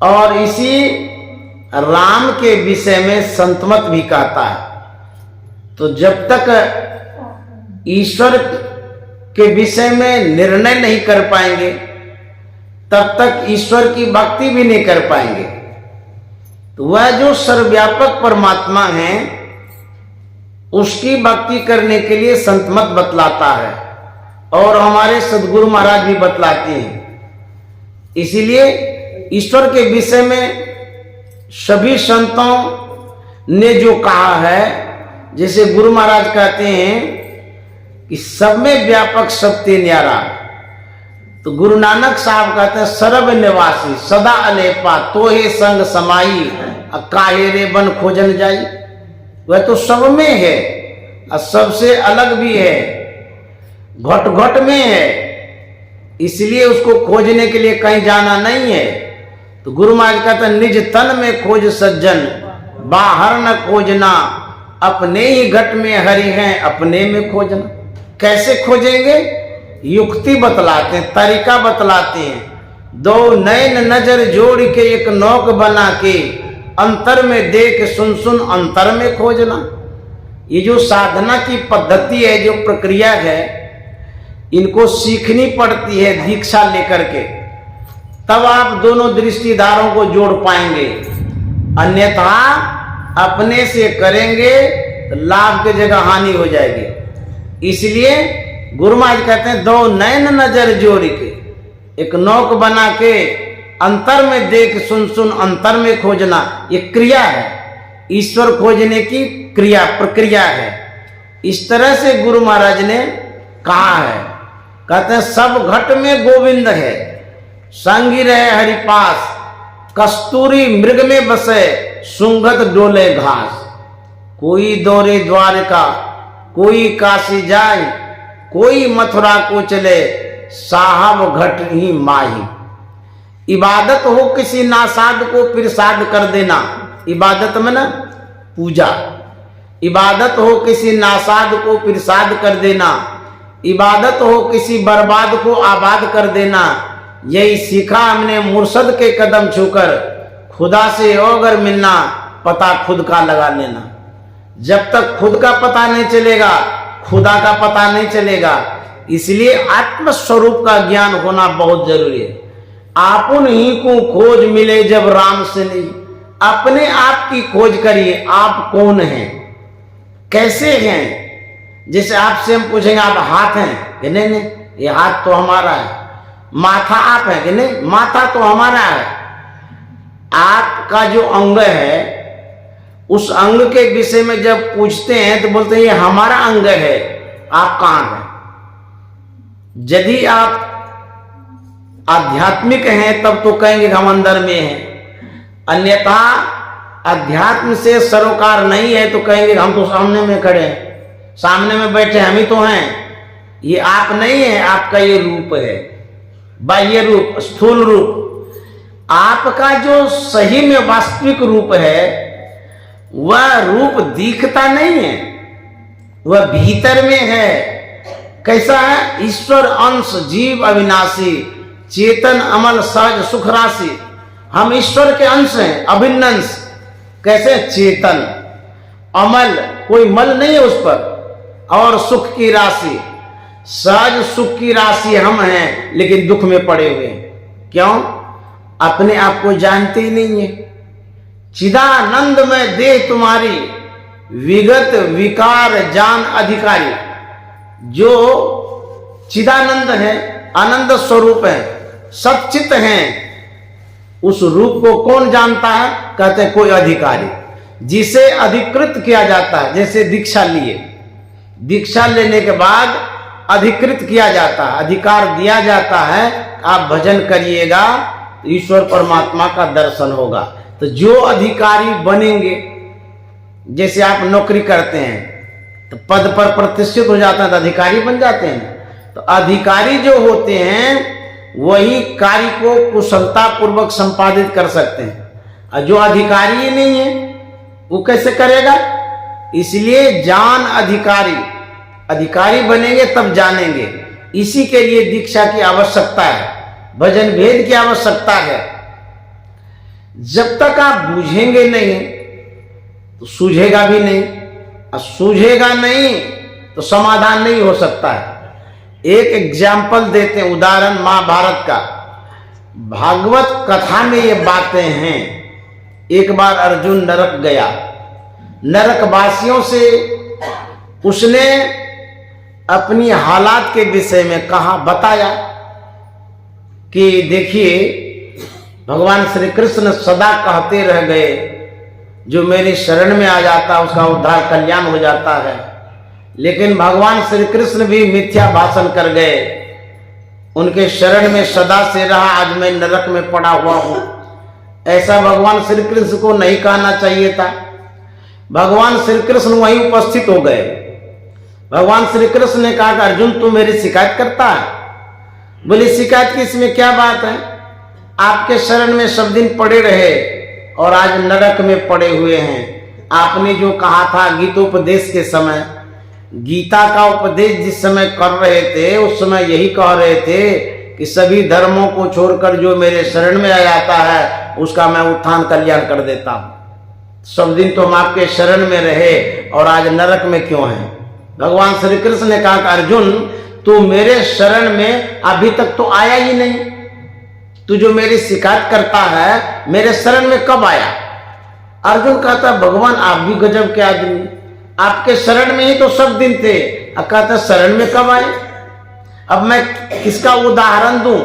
और इसी राम के विषय में संतमत भी कहता है। तो जब तक ईश्वर के विषय में निर्णय नहीं कर पाएंगे तब तक ईश्वर की भक्ति भी नहीं कर पाएंगे। तो वह जो सर्वव्यापक परमात्मा है उसकी भक्ति करने के लिए संतमत बतलाता है, और हमारे सदगुरु महाराज भी बतलाते हैं। इसीलिए ईश्वर के विषय में सभी संतों ने जो कहा है, जैसे गुरु महाराज कहते हैं कि सब में व्यापक सबते न्यारा, तो गुरु नानक साहब कहते हैं सर्व निवासी सदा अलेपा, तो हे संग समाई, काहे रे बन खोजन जाई। वह तो सब में है और सबसे अलग भी है, घट घट में है, इसलिए उसको खोजने के लिए कहीं जाना नहीं है। तो गुरु महाराज कहते हैं निज तन में खोज सज्जन, बाहर न खोजना, अपने ही घट में हरि हैं, अपने में खोजना। कैसे खोजेंगे? युक्ति बतलाते हैं, तरीका बतलाते हैं। दो नैन नजर जोड़ के एक नौक बना के, अंतर में देख सुन सुन अंतर में खोजना। ये जो साधना की पद्धति है, जो प्रक्रिया है, इनको सीखनी पड़ती है दीक्षा लेकर के, तब आप दोनों दृष्टिधारों को जोड़ पाएंगे। अन्यथा अपने से करेंगे तो लाभ की जगह हानि हो जाएगी। इसलिए गुरु महाराज कहते हैं दो नैन नजर जोड़ के एक नौक बना के, अंतर में देख सुन सुन अंतर में खोजना। ये क्रिया है, ईश्वर खोजने की क्रिया प्रक्रिया है। इस तरह से गुरु महाराज ने कहा है। कहते हैं सब घट में गोविंद है, संगी रहे हरि पास, कस्तूरी मृग में बसे, सुंगत डोले घास। कोई दौरे द्वारका, कोई काशी जाए, कोई मथुरा को चले, साहब घट ही माही। इबादत हो किसी नासाद को फिर साध कर देना। इबादत में ना पूजा, इबादत हो किसी नासाद को फिर साध कर देना, इबादत हो किसी बर्बाद को आबाद कर देना। यही सीखा हमने मुर्शद के कदम छूकर, खुदा से अगर मिलना पता खुद का लगा लेना। जब तक खुद का पता नहीं चलेगा खुदा का पता नहीं चलेगा। इसलिए आत्म स्वरूप का ज्ञान होना बहुत जरूरी है। आपन ही को खोज मिले जब राम से नहीं, अपने आप की खोज करिए। आप कौन हैं, कैसे हैं? जैसे आपसे हम पूछेंगे आप हाथ हैं कि नहीं? नहीं, ये हाथ तो हमारा है। माथा आप है कि नहीं? माथा तो हमारा है। आपका जो अंग है, उस अंग के विषय में जब पूछते हैं तो बोलते हैं ये हमारा अंग है। आप कहां हैं? यदि आप आध्यात्मिक हैं तब तो कहेंगे हम अंदर में हैं, अन्यथा अध्यात्म से सरोकार नहीं है तो कहेंगे हम तो सामने में खड़े हैं, सामने में बैठे हम ही तो हैं। ये आप नहीं है, आपका ये रूप है, बाह्य रूप, स्थूल रूप। आपका जो सही में वास्तविक रूप है वह रूप दिखता नहीं है, वह भीतर में है। कैसा है? ईश्वर अंश जीव अविनाशी, चेतन अमल सहज सुख राशि। हम ईश्वर के अंश हैं, अभिन्न अंश। कैसे? चेतन, अमल, कोई मल नहीं है उस पर, और सुख की राशि, सहज सुख की राशि हम हैं, लेकिन दुख में पड़े हुए हैं। क्यों? अपने आप को जानते ही नहीं है। चिदानंद में देह तुम्हारी, विगत विकार जान अधिकारी। जो चिदानंद है, आनंद स्वरूप है, सच्चित हैं, उस रूप को कौन जानता है? कहते हैं कोई अधिकारी, जिसे अधिकृत किया जाता है। जैसे दीक्षा लिए, दीक्षा लेने के बाद अधिकृत किया जाता है, अधिकार दिया जाता है, आप भजन करिएगा तो ईश्वर परमात्मा का दर्शन होगा। तो जो अधिकारी बनेंगे, जैसे आप नौकरी करते हैं तो पद पर प्रतिष्ठित हो जाते हैं तो अधिकारी बन जाते हैं। तो अधिकारी जो होते हैं वही कार्य को कुशलता पूर्वक संपादित कर सकते हैं, और जो अधिकारी ही नहीं है वो कैसे करेगा? इसलिए जान अधिकारी, अधिकारी बनेंगे तब जानेंगे। इसी के लिए दीक्षा की आवश्यकता है, भजन भेद की आवश्यकता है। जब तक आप बूझेंगे नहीं तो सूझेगा भी नहीं, और सूझेगा नहीं तो समाधान नहीं हो सकता है। एक एग्जाम्पल देते हैं, उदाहरण महाभारत का। भागवत कथा में ये बातें हैं। एक बार अर्जुन नरक गया, नरकवासियों से उसने अपनी हालात के विषय में कहा, बताया कि देखिए भगवान श्री कृष्ण सदा कहते रह गए, जो मेरी शरण में आ जाता उसका उद्धार कल्याण हो जाता है। लेकिन भगवान श्री कृष्ण भी मिथ्या भाषण कर गए, उनके शरण में सदा से रहा, आज मैं नरक में पड़ा हुआ हूं। ऐसा भगवान श्री कृष्ण को नहीं कहना चाहिए था। भगवान श्री कृष्ण वहीं उपस्थित हो गए। भगवान श्री कृष्ण ने कहा कि अर्जुन तू मेरी शिकायत करता है? बोले शिकायत की इसमें क्या बात है, आपके शरण में सब दिन पड़े रहे और आज नरक में पड़े हुए हैं। आपने जो कहा था गीतोपदेश के समय, गीता का उपदेश जिस समय कर रहे थे उस समय यही कह रहे थे कि सभी धर्मों को छोड़कर जो मेरे शरण में आ जाता है उसका मैं उत्थान कल्याण कर देता हूं। सब दिन तो हम आपके शरण में रहे और आज नरक में क्यों हैं? भगवान श्री कृष्ण ने कहा कि अर्जुन तू मेरे शरण में अभी तक तो आया ही नहीं, तू जो मेरी शिकायत करता है मेरे शरण में कब आया? अर्जुन कहता भगवान आप भी गजब के आदमी, आपके शरण में ही तो सब दिन थे, अब कहता शरण में कब आए? अब मैं किसका उदाहरण दूं?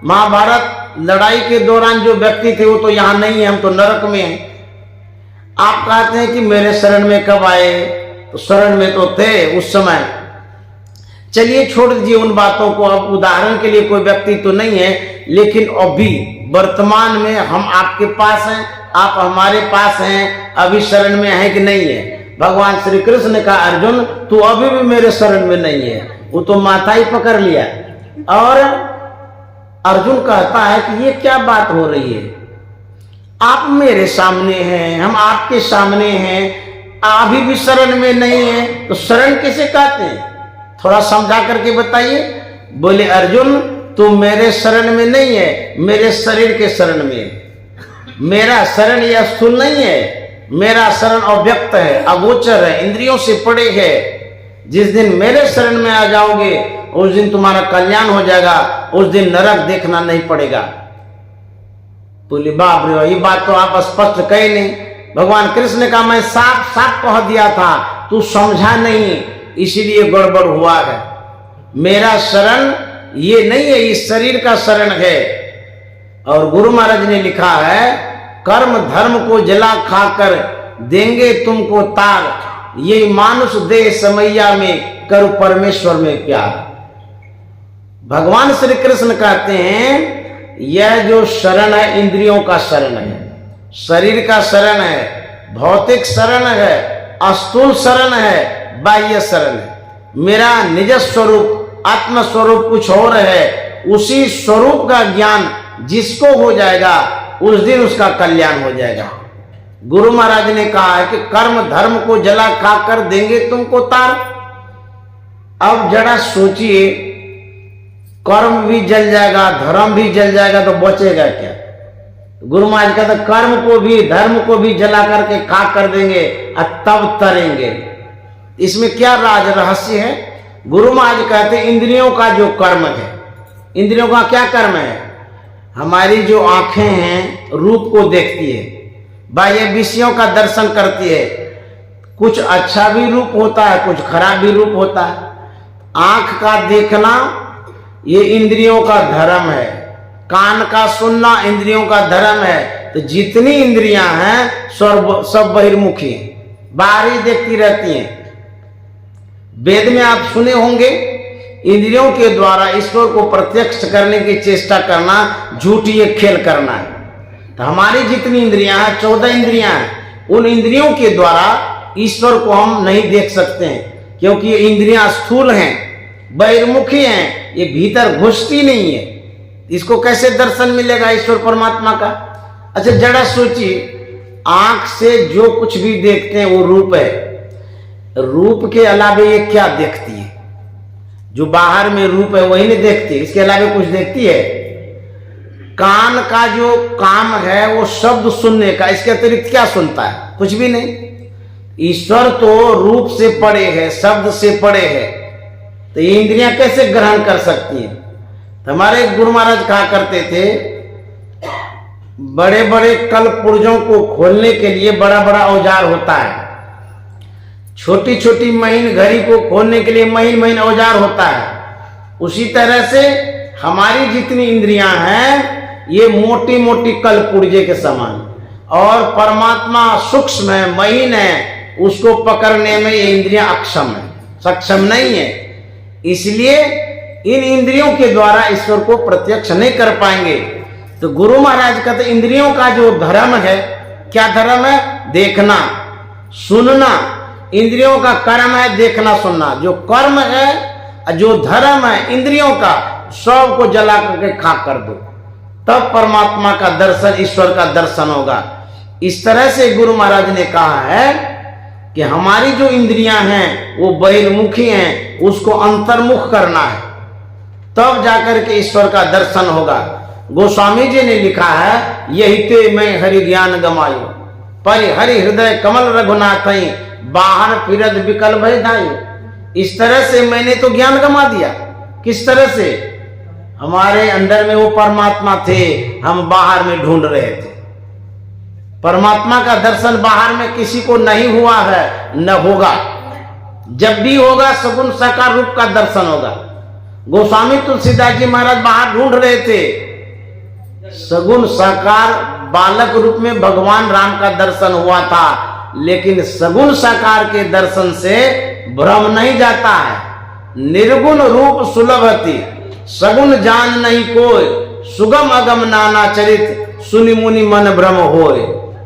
महाभारत लड़ाई के दौरान जो व्यक्ति थे वो तो यहां नहीं है, हम तो नरक में हैं। आप कहते हैं कि मेरे शरण में कब आए? तो शरण में तो थे उस समय। चलिए छोड़ दीजिए उन बातों को, अब उदाहरण के लिए कोई व्यक्ति तो नहीं है, लेकिन अभी वर्तमान में हम आपके पास हैं, आप हमारे पास हैं, अभी शरण में है कि नहीं है? भगवान श्री कृष्ण ने कहा अर्जुन तू अभी भी मेरे शरण में नहीं है, वो तो माथा ही पकड़ लिया। और अर्जुन कहता है कि ये क्या बात हो रही है, आप मेरे सामने हैं, हम आपके सामने हैं, अभी भी शरण में नहीं है, तो शरण किसे कहते हैं? थोड़ा समझा करके बताइए। बोले अर्जुन तू मेरे शरण में नहीं है, मेरे शरीर के शरण में। मेरा शरण यह स्थूल नहीं है, मेरा शरण अव्यक्त है, अगोचर है, इंद्रियों से परे है। जिस दिन मेरे शरण में आ जाओगे उस दिन तुम्हारा कल्याण हो जाएगा, उस दिन नरक देखना नहीं पड़ेगा। बोले बाप रे, ये बात तो आप स्पष्ट कहे नहीं। भगवान कृष्ण ने कहा मैं साफ साफ कह दिया था, तू समझा नहीं, इसीलिए गड़बड़ हुआ है। मेरा शरण ये नहीं है, इस शरीर का शरण है। और गुरु महाराज ने लिखा है कर्म धर्म को जला खाकर देंगे तुमको तार, ये मानुष देह समैया में करो परमेश्वर में प्यार। भगवान श्री कृष्ण कहते हैं यह जो शरण है इंद्रियों का शरण है, शरीर का शरण है, भौतिक शरण है, अस्थूल शरण है, बाह्य शरण है। मेरा निज स्वरूप आत्म स्वरूप कुछ और है। उसी स्वरूप का ज्ञान जिसको हो जाएगा उस दिन उसका कल्याण हो जाएगा। गुरु महाराज ने कहा है कि कर्म धर्म को जला खा कर देंगे तुमको तार। अब जरा सोचिए कर्म भी जल जाएगा, धर्म भी जल जाएगा, तो बचेगा क्या? गुरु महाराज कहते कर्म को भी धर्म को भी जला करके खाक कर देंगे और तब तरेंगे। इसमें क्या राज रहस्य है? गुरु महाराज कहते इंद्रियों का जो कर्म है, इंद्रियों का क्या कर्म है? हमारी जो आंखें हैं रूप को देखती है, बाह्य विषयों का दर्शन करती है। कुछ अच्छा भी रूप होता है, कुछ खराब भी रूप होता है। आंख का देखना ये इंद्रियों का धर्म है, कान का सुनना इंद्रियों का धर्म है। तो जितनी इंद्रियां हैं सब बहिर्मुखी हैं, बाहर ही देखती रहती हैं। वेद में आप सुने होंगे इंद्रियों के द्वारा ईश्वर को प्रत्यक्ष करने की चेष्टा करना झूठी एक खेल करना है। तो हमारी जितनी इंद्रियां हैं 14 इंद्रियां हैं, उन इंद्रियों के द्वारा ईश्वर को हम नहीं देख सकते हैं, क्योंकि ये इंद्रियां स्थूल हैं, बहिर्मुखी हैं, ये भीतर घुसती नहीं है। इसको कैसे दर्शन मिलेगा ईश्वर परमात्मा का? अच्छा जरा सोचिए, आंख से जो कुछ भी देखते हैं वो रूप है, रूप के अलावा ये क्या देखती है? जो बाहर में रूप है वही नहीं देखती, इसके अलावा कुछ देखती है? कान का जो काम है वो शब्द सुनने का, इसके अतिरिक्त क्या सुनता है? कुछ भी नहीं। ईश्वर तो रूप से परे है, शब्द से परे है, तो ये इंद्रियां कैसे ग्रहण कर सकती हैं? तो हमारे गुरु महाराज कहा करते थे बड़े बड़े कल पुर्जों को खोलने के लिए बड़ा बड़ा औजार होता है, छोटी छोटी महीन घड़ी को खोलने के लिए महीन महीन औजार होता है। उसी तरह से हमारी जितनी इंद्रियां हैं ये मोटी मोटी कल पुर्जे के समान, और परमात्मा सूक्ष्म है, महीन है, उसको पकड़ने में ये इंद्रियां अक्षम है, सक्षम नहीं है। इसलिए इन इंद्रियों के द्वारा ईश्वर को प्रत्यक्ष नहीं कर पाएंगे। तो गुरु महाराज कहते इंद्रियों का जो धर्म है, क्या धर्म है? देखना सुनना। इंद्रियों का कर्म है देखना सुनना। जो कर्म है, जो धर्म है इंद्रियों का, सब को जला करके खाक कर दो, तब परमात्मा का दर्शन, ईश्वर का दर्शन होगा। इस तरह से गुरु महाराज ने कहा है कि हमारी जो इंद्रियां हैं वो बहिर्मुखी हैं, उसको अंतर्मुख करना है, तब जाकर के ईश्वर का दर्शन होगा। गोस्वामी जी ने लिखा है यही ते मैं हरि ज्ञान गमायो, पर हरि हृदय कमल रघुनाथ बाहर फिरत विकल भय धाई। इस तरह से मैंने तो ज्ञान गमा दिया। किस तरह से? हमारे अंदर में वो परमात्मा थे, हम बाहर में ढूंढ रहे थे। परमात्मा का दर्शन बाहर में किसी को नहीं हुआ है, न होगा। जब भी होगा सगुण साकार रूप का दर्शन होगा। गोस्वामी तुलसीदास जी महाराज बाहर ढूंढ रहे थे, सगुण साकार बालक रूप में भगवान राम का दर्शन हुआ था, लेकिन सगुण साकार के दर्शन से भ्रम नहीं जाता है। निर्गुण रूप सुलभति, सगुण जान नहीं कोई, सुगम अगम नाना चरित, सुनि मुनि मन भ्रम होय।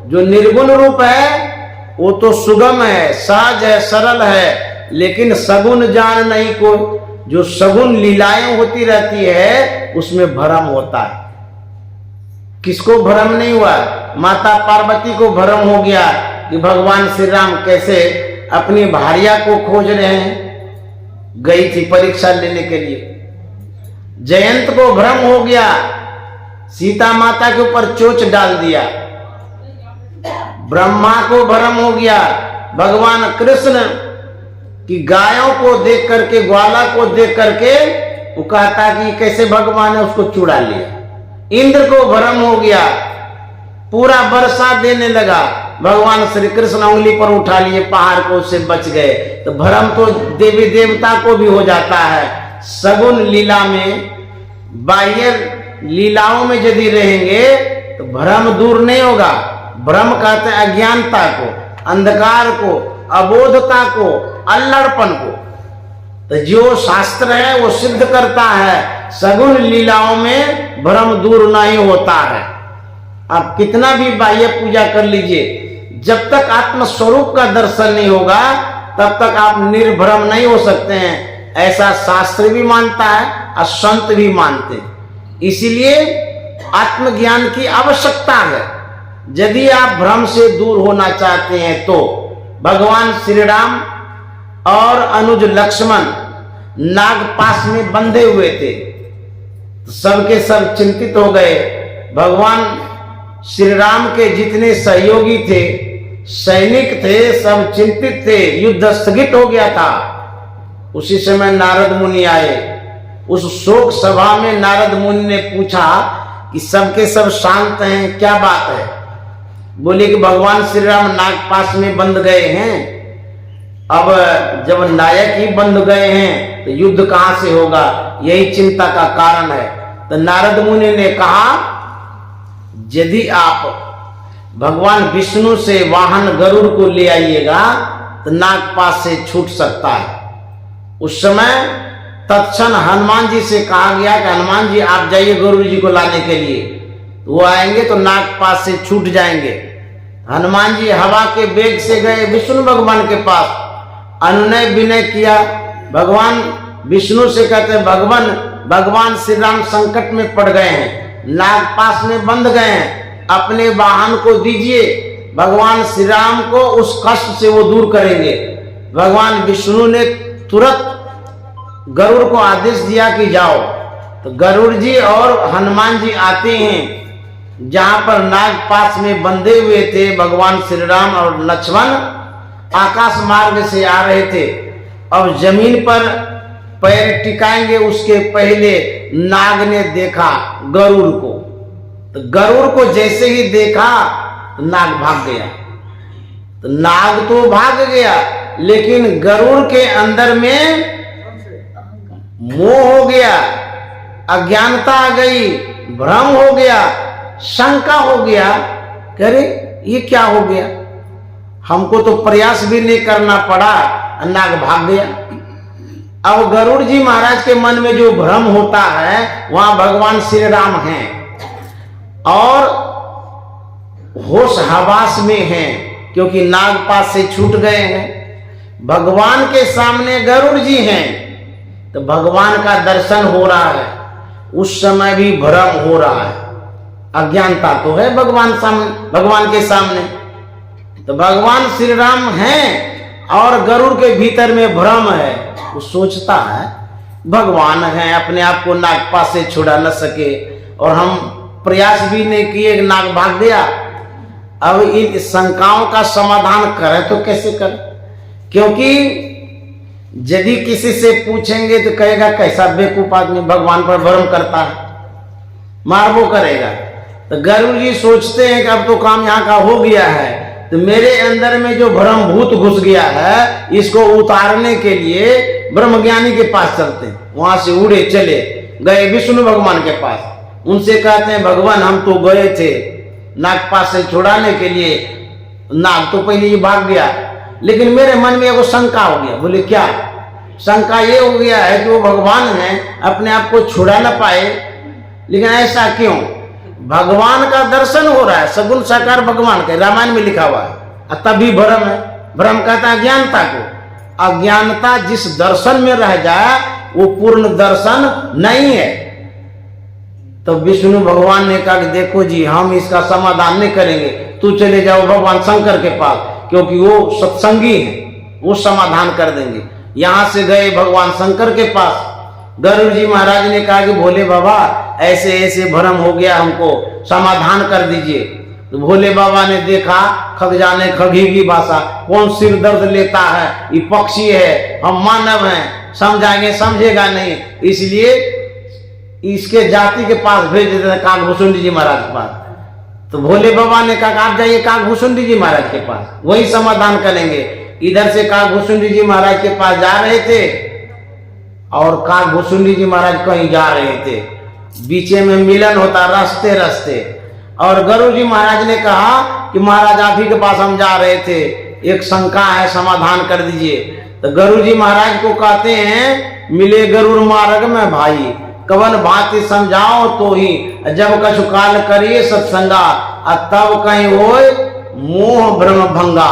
जो निर्गुण रूप है वो तो सुगम है, सहज है, सरल है, लेकिन सगुण जान नहीं कोई। जो सगुण लीलाएं होती रहती है उसमें भ्रम होता है। किसको भ्रम नहीं हुआ? माता पार्वती को भ्रम हो गया कि भगवान श्री राम कैसे अपनी भार्या को खोज रहे हैं, गई थी परीक्षा लेने के लिए। जयंत को भ्रम हो गया, सीता माता के ऊपर चोच डाल दिया। ब्रह्मा को भ्रम हो गया, भगवान कृष्ण की गायों को देख करके, ग्वाला को देख करके वो कहता कि कैसे भगवान ने उसको चुड़ा लिया। इंद्र को भ्रम हो गया, पूरा वर्षा देने लगा, भगवान श्री कृष्ण उंगली पर उठा लिए पहाड़ को, उससे बच गए। तो भ्रम तो देवी देवता को भी हो जाता है। सगुण लीला में, बाह्य लीलाओं में यदि रहेंगे तो भ्रम दूर नहीं होगा। भ्रम कहते हैं अज्ञानता को, अंधकार को, अबोधता को, अल्लड़पन को। तो जो शास्त्र है वो सिद्ध करता है सगुण लीलाओं में भ्रम दूर नहीं होता है। आप कितना भी बाह्य पूजा कर लीजिए, जब तक आत्म स्वरूप का दर्शन नहीं होगा तब तक आप निर्भ्रम नहीं हो सकते हैं। ऐसा शास्त्र भी मानता है और संत भी मानते हैं। इसीलिए आत्मज्ञान की आवश्यकता है। यदि आप भ्रम से दूर होना चाहते हैं तो भगवान श्री राम और अनुज लक्ष्मण नागपाश में बंधे हुए थे। सबके सब चिंतित हो गए। भगवान श्री राम के जितने सहयोगी थे, सैनिक थे, सब चिंतित थे, युद्ध स्थगित हो गया था। उसी समय नारद मुनि आए। उस शोक सभा में नारद मुनि ने पूछा कि सबके सब शांत हैं, क्या बात है? बोले कि भगवान श्री राम नागपाश में बंध गए हैं। अब जब नायक ही बंध गए हैं तो युद्ध कहां से होगा? यही चिंता का कारण है। तो नारद मुनि ने कहा, यदि आप भगवान विष्णु से वाहन गरुड़ को ले आइएगा तो नागपाश से छूट सकता है। उस समय तत्क्षण हनुमान जी से कहा गया कि हनुमान जी आप जाइए गरुड़ जी को लाने के लिए, तो वो आएंगे तो नागपाश से छूट जाएंगे। हनुमान जी हवा के वेग से गए विष्णु भगवान के पास, अनुनय विनय किया। भगवान विष्णु से कहते भगवान श्री राम संकट में पड़ गए हैं, नागपाश में बंध गए हैं, अपने वाहन को दीजिए, भगवान श्री राम को उस कष्ट से वो दूर करेंगे। भगवान विष्णु ने तुरंत गरुड़ को आदेश दिया कि जाओ। तो गरुड़ जी और हनुमान जी आते हैं जहां पर नागपाश में बंधे हुए थे। भगवान श्री राम और लक्ष्मण आकाश मार्ग से आ रहे थे। अब जमीन पर पैर टिकाएंगे उसके पहले नाग ने देखा गरुड़ को। तो गरुड़ को जैसे ही देखा तो नाग भाग गया। तो नाग तो भाग गया, लेकिन गरुड़ के अंदर में मोह हो गया, अज्ञानता आ गई, भ्रम हो गया, शंका हो गया। अरे ये क्या हो गया? हमको तो प्रयास भी नहीं करना पड़ा, नाग भाग गया। अब गरुड़ जी महाराज के मन में जो भ्रम होता है, वहां भगवान श्री राम हैं और होश हवास में हैं, क्योंकि नागपाश से छूट गए हैं। भगवान के सामने गरुड़ जी हैं, तो भगवान का दर्शन हो रहा है। उस समय भी भ्रम हो रहा है, अज्ञानता तो है भगवान के सामने। तो भगवान श्री राम हैं और गरुड़ के भीतर में भ्रम है। वो सोचता है भगवान हैं, अपने आप को नागपाश से छुड़ा न सके, और हम प्रयास भी नहीं किए, नाग भाग गया। अब इन शंकाओं का समाधान करें तो कैसे करें? क्योंकि यदि किसी से पूछेंगे तो कहेगा कैसा बेवकूफ आदमी भगवान पर भ्रम करता है, मारबो करेगा। तो गरुड़ जी सोचते हैं कि अब तो काम यहाँ का हो गया है, तो मेरे अंदर में जो भ्रम भूत घुस गया है, इसको उतारने के लिए ब्रह्मज्ञानी के पास चलते हैं। वहां से उड़े चले गए विष्णु भगवान के पास। उनसे कहते हैं भगवान हम तो गए थे नागपाश से छुड़ाने के लिए, नाग तो पहले ही भाग गया, लेकिन मेरे मन में एगो शंका हो गया। बोले क्या? शंका ये हो गया है कि वो भगवान हैं, अपने आप को छुड़ा ना पाए, लेकिन ऐसा क्यों? भगवान का दर्शन हो रहा है, सगुण साकार भगवान के रामायण में लिखा हुआ है, तभी भ्रम है। भ्रम कहता है अज्ञानता को। अज्ञानता जिस दर्शन में रह जाए वो पूर्ण दर्शन नहीं है। तो विष्णु भगवान ने कहा कि देखो जी हम इसका समाधान नहीं करेंगे, तू चले जाओ भगवान शंकर के पास, क्योंकि वो सत्संगी हैं, वो समाधान कर देंगे। यहां से गए भगवान शंकर के पास। गरुड़ जी महाराज ने कहा कि भोले बाबा ऐसे ऐसे भ्रम हो गया, हमको समाधान कर दीजिए। तो भोले बाबा ने देखा, खग जाने खगी की भाषा, कौन सिर दर्द लेता है, ये पक्षी है, हम मानव हैं, समझाएंगे समझेगा नहीं, इसलिए इसके जाति के पास भेज देते हैं काकभूषुंडी जी महाराज के पास। तो भोले बाबा ने कहा आप जाइए काकभूषुंडी जी महाराज के पास, वही समाधान करेंगे। इधर से काकभूषुंडी जी महाराज के पास जा रहे थे और काकभूषुंडी जी महाराज कहीं जा रहे थे, बीचे में मिलन होता रास्ते रास्ते। और गरुड़ जी महाराज ने कहा कि महाराज आप ही के पास हम जा रहे थे, एक शंका है, समाधान कर दीजिए। तो गरुड़ जी महाराज को कहते हैं मिले गरुड़ मार्ग में भाई, कवन भांति समझाओ तो ही, जब कछु काल करिए सत्संगा, तब कहीं होए मोह भ्रम भंगा।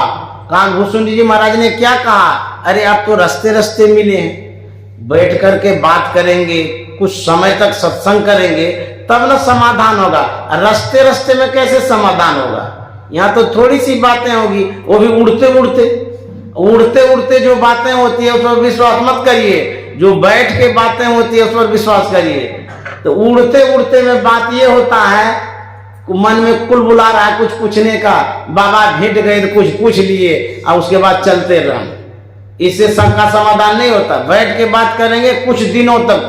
काकभूषुंडी जी महाराज ने क्या कहा? अरे आप तो रास्ते रास्ते मिले हैं, बैठ करके बात करेंगे, कुछ समय तक सत्संग करेंगे, तब न समाधान होगा। रास्ते रास्ते में कैसे समाधान होगा? यहाँ तो थोड़ी सी बातें होगी, वो भी उड़ते उड़ते जो बातें होती है उस पर विश्वास मत करिए, जो बैठ के बातें होती है उस पर विश्वास करिए। तो उड़ते उड़ते में बात ये होता है, मन में कुल बुला रहा है कुछ पूछने का, बाबा भेंट गए तो कुछ पूछ लिए और उसके बाद चलते रहे। इससे शंका समाधान नहीं होता। बैठ के बात करेंगे कुछ दिनों तक,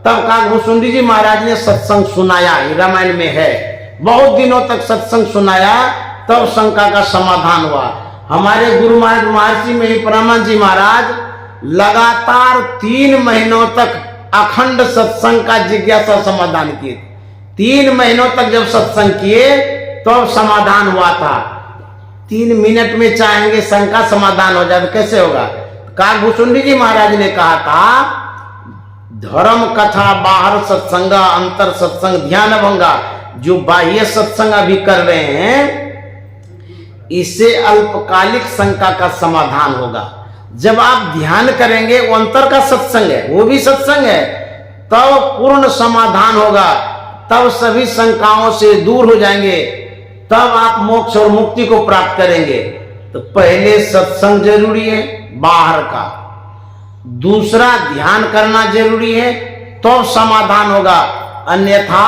तब काकभूषुंडी जी महाराज ने सत्संग सुनाया, रामायण में है, बहुत दिनों तक सत्संग सुनाया, तब शंका का समाधान हुआ। हमारे गुरु महाराज महर्षि में परमानंद जी महाराज लगातार 3 महीनों तक अखंड सत्संग का जिज्ञासा समाधान किए। 3 महीनों तक जब सत्संग किए तो समाधान हुआ था। 3 मिनट में चाहेंगे शंका समाधान हो जाए तो कैसे होगा? काकभूषुंडी जी महाराज ने कहा था, धर्म कथा बाहर सत्संग, अंतर सत्संग ध्यान भंगा। जो बाह्य सत्संग अभी कर रहे हैं इससे अल्पकालिक शंका का समाधान होगा। जब आप ध्यान करेंगे, वो अंतर का सत्संग है, वो भी सत्संग है, तब पूर्ण समाधान होगा, तब सभी शंकाओं से दूर हो जाएंगे, तब आप मोक्ष और मुक्ति को प्राप्त करेंगे। तो पहले सत्संग जरूरी है बाहर का, दूसरा ध्यान करना जरूरी है, तो समाधान होगा। अन्यथा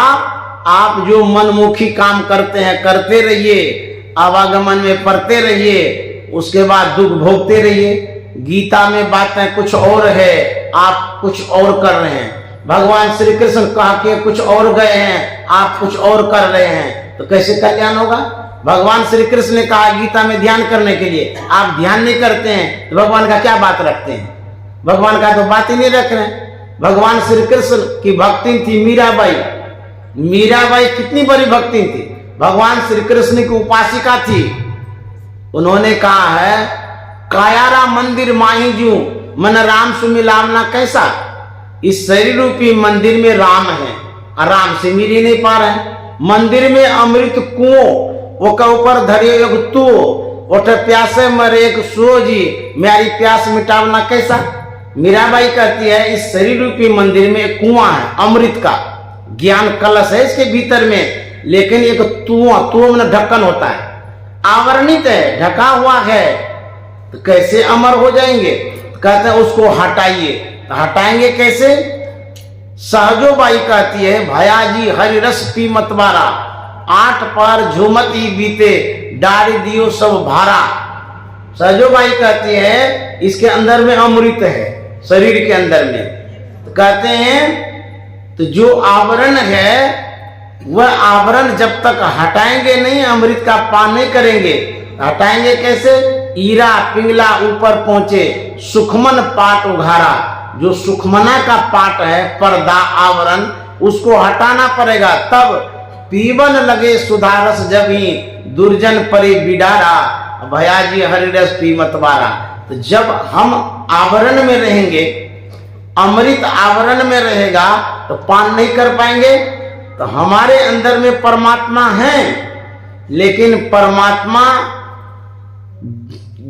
आप जो मनमुखी काम करते हैं करते रहिए, आवागमन में पढ़ते रहिए, उसके बाद दुख भोगते रहिए। गीता में बातें कुछ और है, आप कुछ और कर रहे हैं। भगवान श्री कृष्ण कहा के कुछ और गए हैं, आप कुछ और कर रहे हैं, तो कैसे कल्याण होगा? भगवान श्री कृष्ण ने कहा गीता में ध्यान करने के लिए, आप ध्यान नहीं करते हैं तो भगवान का क्या बात रखते हैं? भगवान का तो बात ही नहीं रख रहे हैं। भगवान श्री कृष्ण की भक्ति थी मीराबाई। मीराबाई कितनी बड़ी भक्ति थी, भगवान श्री कृष्ण की उपासिका थी। उन्होंने कहा है, कायारा मंदिर माही जू मन राम सुमिलावना कैसा। इस शरीर रूपी मंदिर में राम है और राम से मिल ही नहीं पा रहे। मंदिर में अमृत कुओं ओका ऊपर धरे एक तू ओठ प्यासे मरे एक सो जी, मेरी प्यास मिटावना कैसा। मीराबाई कहती है इस शरीर रूपी मंदिर में एक कुआं है अमृत का, ज्ञान कलश है इसके भीतर में, लेकिन एक तुआ में ढक्कन होता है, आवरणित है, ढका हुआ है, तो कैसे अमर हो जाएंगे? कहते हैं उसको हटाइए। तो हटाएंगे कैसे? सहजोबाई कहती है, भयाजी हरि रस पी मतवारा, 8 पर झुमती बीते डारी दियो सब भारा। सहजोबाई कहती है इसके अंदर में अमृत है, शरीर के अंदर में। तो कहते हैं तो जो आवरण है वह आवरण जब तक हटाएंगे नहीं, अमृत का पान नहीं करेंगे। हटाएंगे कैसे? ईरा पिंगला ऊपर पहुंचे, सुखमन पाट उघारा। जो सुखमना का पाट है, पर्दा आवरण, उसको हटाना पड़ेगा। तब पीवन लगे सुधारस जब ही दुर्जन परे बिडारा, भयाजी हरिरस पी मतवारा। तो जब हम आवरण में रहेंगे, अमृत आवरण में रहेगा, तो पान नहीं कर पाएंगे। तो हमारे अंदर में परमात्मा है, लेकिन परमात्मा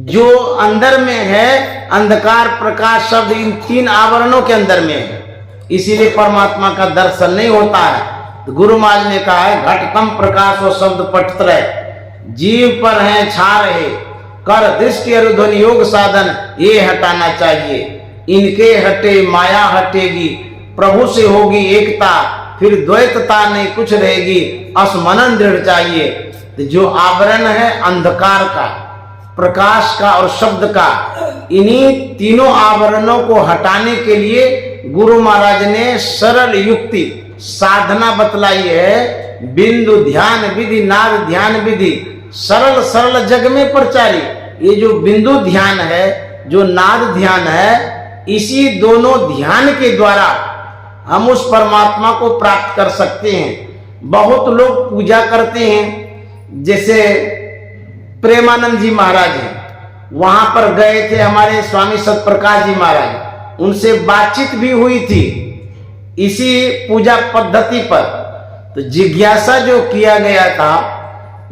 जो अंदर में है, अंधकार प्रकाश शब्द इन 3 आवरणों के अंदर में है, इसीलिए परमात्मा का दर्शन नहीं होता है। तो गुरु महाराज ने कहा है, घटकम प्रकाश और शब्द पटत्र, जीव पर है छा रहे, कर दृष्टि अरुध्वन योग साधन ये हटाना चाहिए। इनके हटे माया हटेगी, प्रभु से होगी एकता, फिर द्वैतता नहीं कुछ रहेगी, असमनन दृढ़ चाहिए। तो जो आवरण है अंधकार का, प्रकाश का और शब्द का, इन्हीं तीनों आवरणों को हटाने के लिए गुरु महाराज ने सरल युक्ति साधना बतलाई है। बिंदु ध्यान विधि, नाद ध्यान विधि, सरल सरल जग में प्रचारी। ये जो बिंदु ध्यान है, जो नाद ध्यान है, इसी दोनों ध्यान के द्वारा हम उस परमात्मा को प्राप्त कर सकते हैं। बहुत लोग पूजा करते हैं, जैसे प्रेमानंद जी महाराज हैं, वहां पर गए थे हमारे स्वामी सतप्रकाश जी महाराज, उनसे बातचीत भी हुई थी इसी पूजा पद्धति पर। तो जिज्ञासा जो किया गया था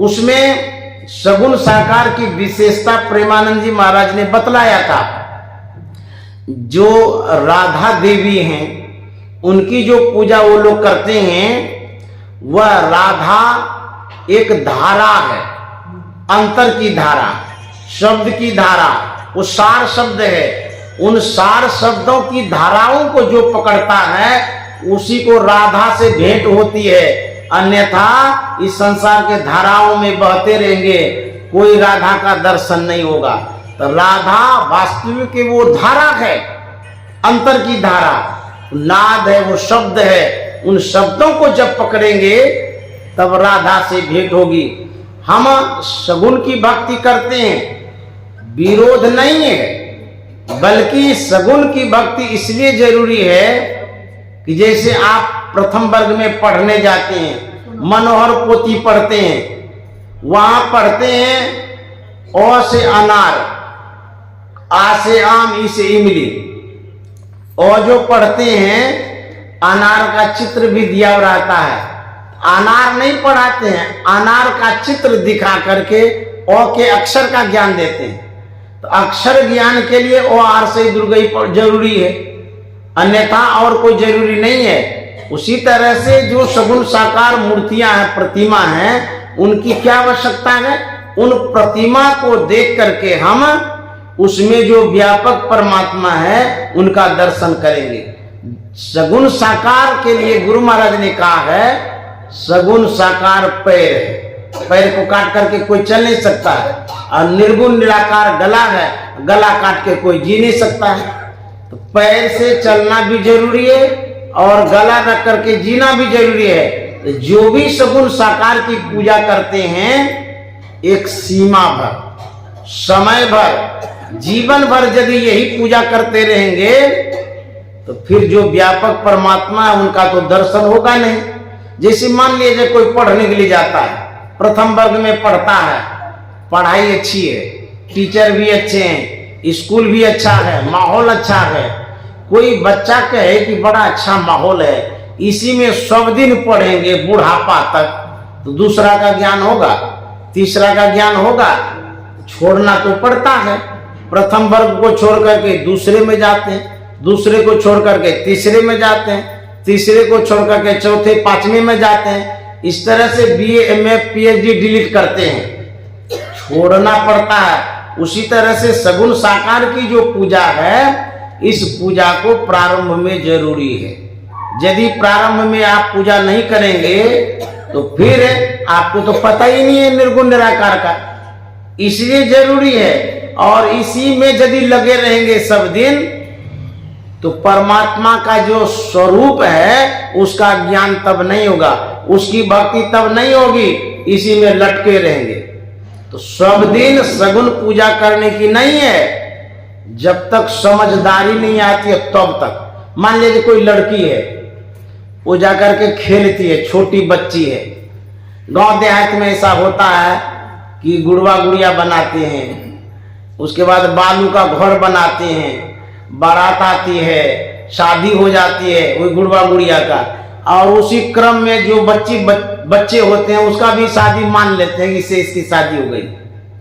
उसमें सगुण साकार की विशेषता प्रेमानंद जी महाराज ने बतलाया था। जो राधा देवी हैं उनकी जो पूजा वो लोग करते हैं, वह राधा एक धारा है, अंतर की धारा, शब्द की धारा, वो सार शब्द है। उन सार शब्दों की धाराओं को जो पकड़ता है उसी को राधा से भेंट होती है, अन्यथा इस संसार के धाराओं में बहते रहेंगे, कोई राधा का दर्शन नहीं होगा। तो राधा वास्तविक वो धारा है, अंतर की धारा, नाद है, वो शब्द है। उन शब्दों को जब पकड़ेंगे तब राधा से भेंट होगी। हम सगुण की भक्ति करते हैं, विरोध नहीं है, बल्कि सगुण की भक्ति इसलिए जरूरी है कि जैसे आप प्रथम वर्ग में पढ़ने जाते हैं, मनोहर पोथी पढ़ते हैं, वहां पढ़ते हैं अ से अनार, आ से आम, ई से इमली, और जो पढ़ते हैं अनार का चित्र भी दिया रहता है। अनार नहीं पढ़ाते हैं, अनार का चित्र दिखा करके अ के अक्षर का ज्ञान देते हैं। तो अक्षर ज्ञान के लिए ओ आर से दुर्गई जरूरी है, अन्यथा और कोई जरूरी नहीं है। उसी तरह से जो सगुण साकार मूर्तियां हैं, प्रतिमा हैं, उनकी क्या आवश्यकता है? उन प्रतिमा को देख करके हम उसमें जो व्यापक परमात्मा है उनका दर्शन करेंगे। सगुण साकार के लिए गुरु महाराज ने कहा है, सगुण साकार पैर है, पैर को काट करके कोई चल नहीं सकता है, और निर्गुण निराकार गला है, गला काट के कोई जी नहीं सकता है। तो पैर से चलना भी जरूरी है और गला रख करके जीना भी जरूरी है। तो जो भी सगुण साकार की पूजा करते हैं, एक सीमा भर, समय भर, जीवन भर यदि यही पूजा करते रहेंगे तो फिर जो व्यापक परमात्मा है उनका तो दर्शन होगा नहीं। जैसे मान लीजिए कोई पढ़ने के लिए जाता है, प्रथम वर्ग में पढ़ता है, पढ़ाई अच्छी है, टीचर भी अच्छे हैं, स्कूल भी अच्छा है, माहौल अच्छा है। कोई बच्चा कहे कि बड़ा अच्छा माहौल है, इसी में सब दिन पढ़ेंगे बुढ़ापा तक, तो दूसरा का ज्ञान होगा, तीसरा का ज्ञान होगा, छोड़ना तो पड़ता है। प्रथम वर्ग को छोड़ करके दूसरे में जाते हैं, दूसरे को छोड़ करके तीसरे में जाते हैं, तीसरे को छोड़ करके चौथे पांचवें में जाते हैं। इस तरह से BA MA PhD डिलीट करते हैं, छोड़ना पड़ता है। उसी तरह से सगुण साकार की जो पूजा है, इस पूजा को प्रारंभ में जरूरी है। यदि प्रारंभ में आप पूजा नहीं करेंगे तो फिर आपको तो पता ही नहीं है निर्गुण निराकार का, इसलिए जरूरी है। और इसी में यदि लगे रहेंगे सब दिन तो परमात्मा का जो स्वरूप है उसका ज्ञान तब नहीं होगा, उसकी भक्ति तब नहीं होगी, इसी में लटके रहेंगे। तो सब दिन सगुण पूजा करने की नहीं है, जब तक समझदारी नहीं आती है तब तक। मान लीजिए कोई लड़की है, वो जाकर के खेलती है, छोटी बच्ची है। गांव देहात में ऐसा होता है कि गुड़वा गुड़िया बनाते हैं, उसके बाद बालू का घर बनाते हैं, बारात आती है, शादी हो जाती है वही गुड़वा गुड़िया का, और उसी क्रम में जो बच्चे होते हैं उसका भी शादी मान लेते हैं कि इससे इसकी शादी हो गई।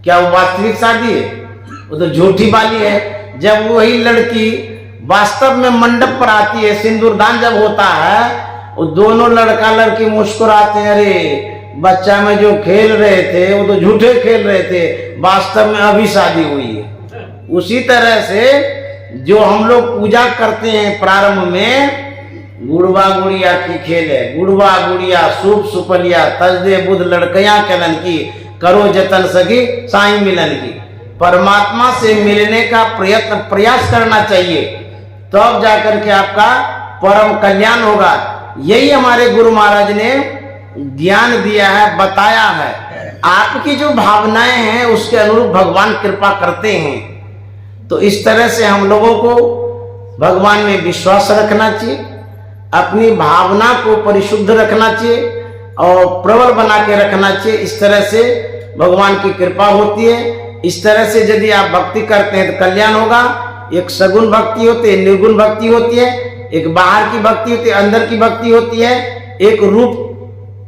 क्या वो वास्तविक शादी है? वो तो झूठी वाली है। जब वही लड़की वास्तव में मंडप पर आती है, सिंदूरदान जब होता है, वो दोनों लड़का लड़की मुस्कुराते हैं, अरे बच्चा में जो खेल रहे थे वो तो झूठे खेल रहे थे, वास्तव में अभी शादी हुई है। उसी तरह से जो हम लोग पूजा करते हैं प्रारंभ में, गुड़वा गुड़िया की खेल है। गुड़वा गुड़िया सूप सुपलिया तजदे बुध लड़कियां कलन की, करो जतन सगी साईं मिलन की। परमात्मा से मिलने का प्रयास करना चाहिए, तब जाकर के आपका परम कल्याण होगा। यही हमारे गुरु महाराज ने ज्ञान दिया है, बताया है। आपकी जो भावनाएं हैं उसके अनुरूप भगवान कृपा करते हैं। तो इस तरह से हम लोगों को भगवान में विश्वास रखना चाहिए, अपनी भावना को परिशुद्ध रखना चाहिए और प्रबल बना के रखना चाहिए। इस तरह से भगवान की कृपा होती है। इस तरह से यदि आप भक्ति करते हैं तो कल्याण होगा। एक सगुण भक्ति होती है, निर्गुण भक्ति होती है, एक बाहर की भक्ति होती है, अंदर की भक्ति होती है, एक रूप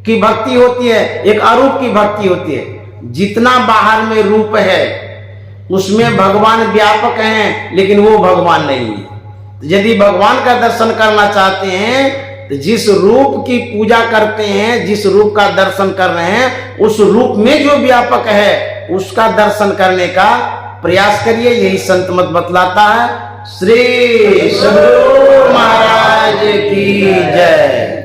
की भक्ति होती है, एक अरूप की भक्ति होती है। जितना बाहर में रूप है उसमें भगवान व्यापक हैं, लेकिन वो भगवान नहीं है। यदि भगवान का दर्शन करना चाहते हैं तो जिस रूप की पूजा करते हैं, जिस रूप का दर्शन कर रहे हैं, उस रूप में जो व्यापक है उसका दर्शन करने का प्रयास करिए। यही संत मत बतलाता है। श्री सद्गुरु महाराज महाराज की जय।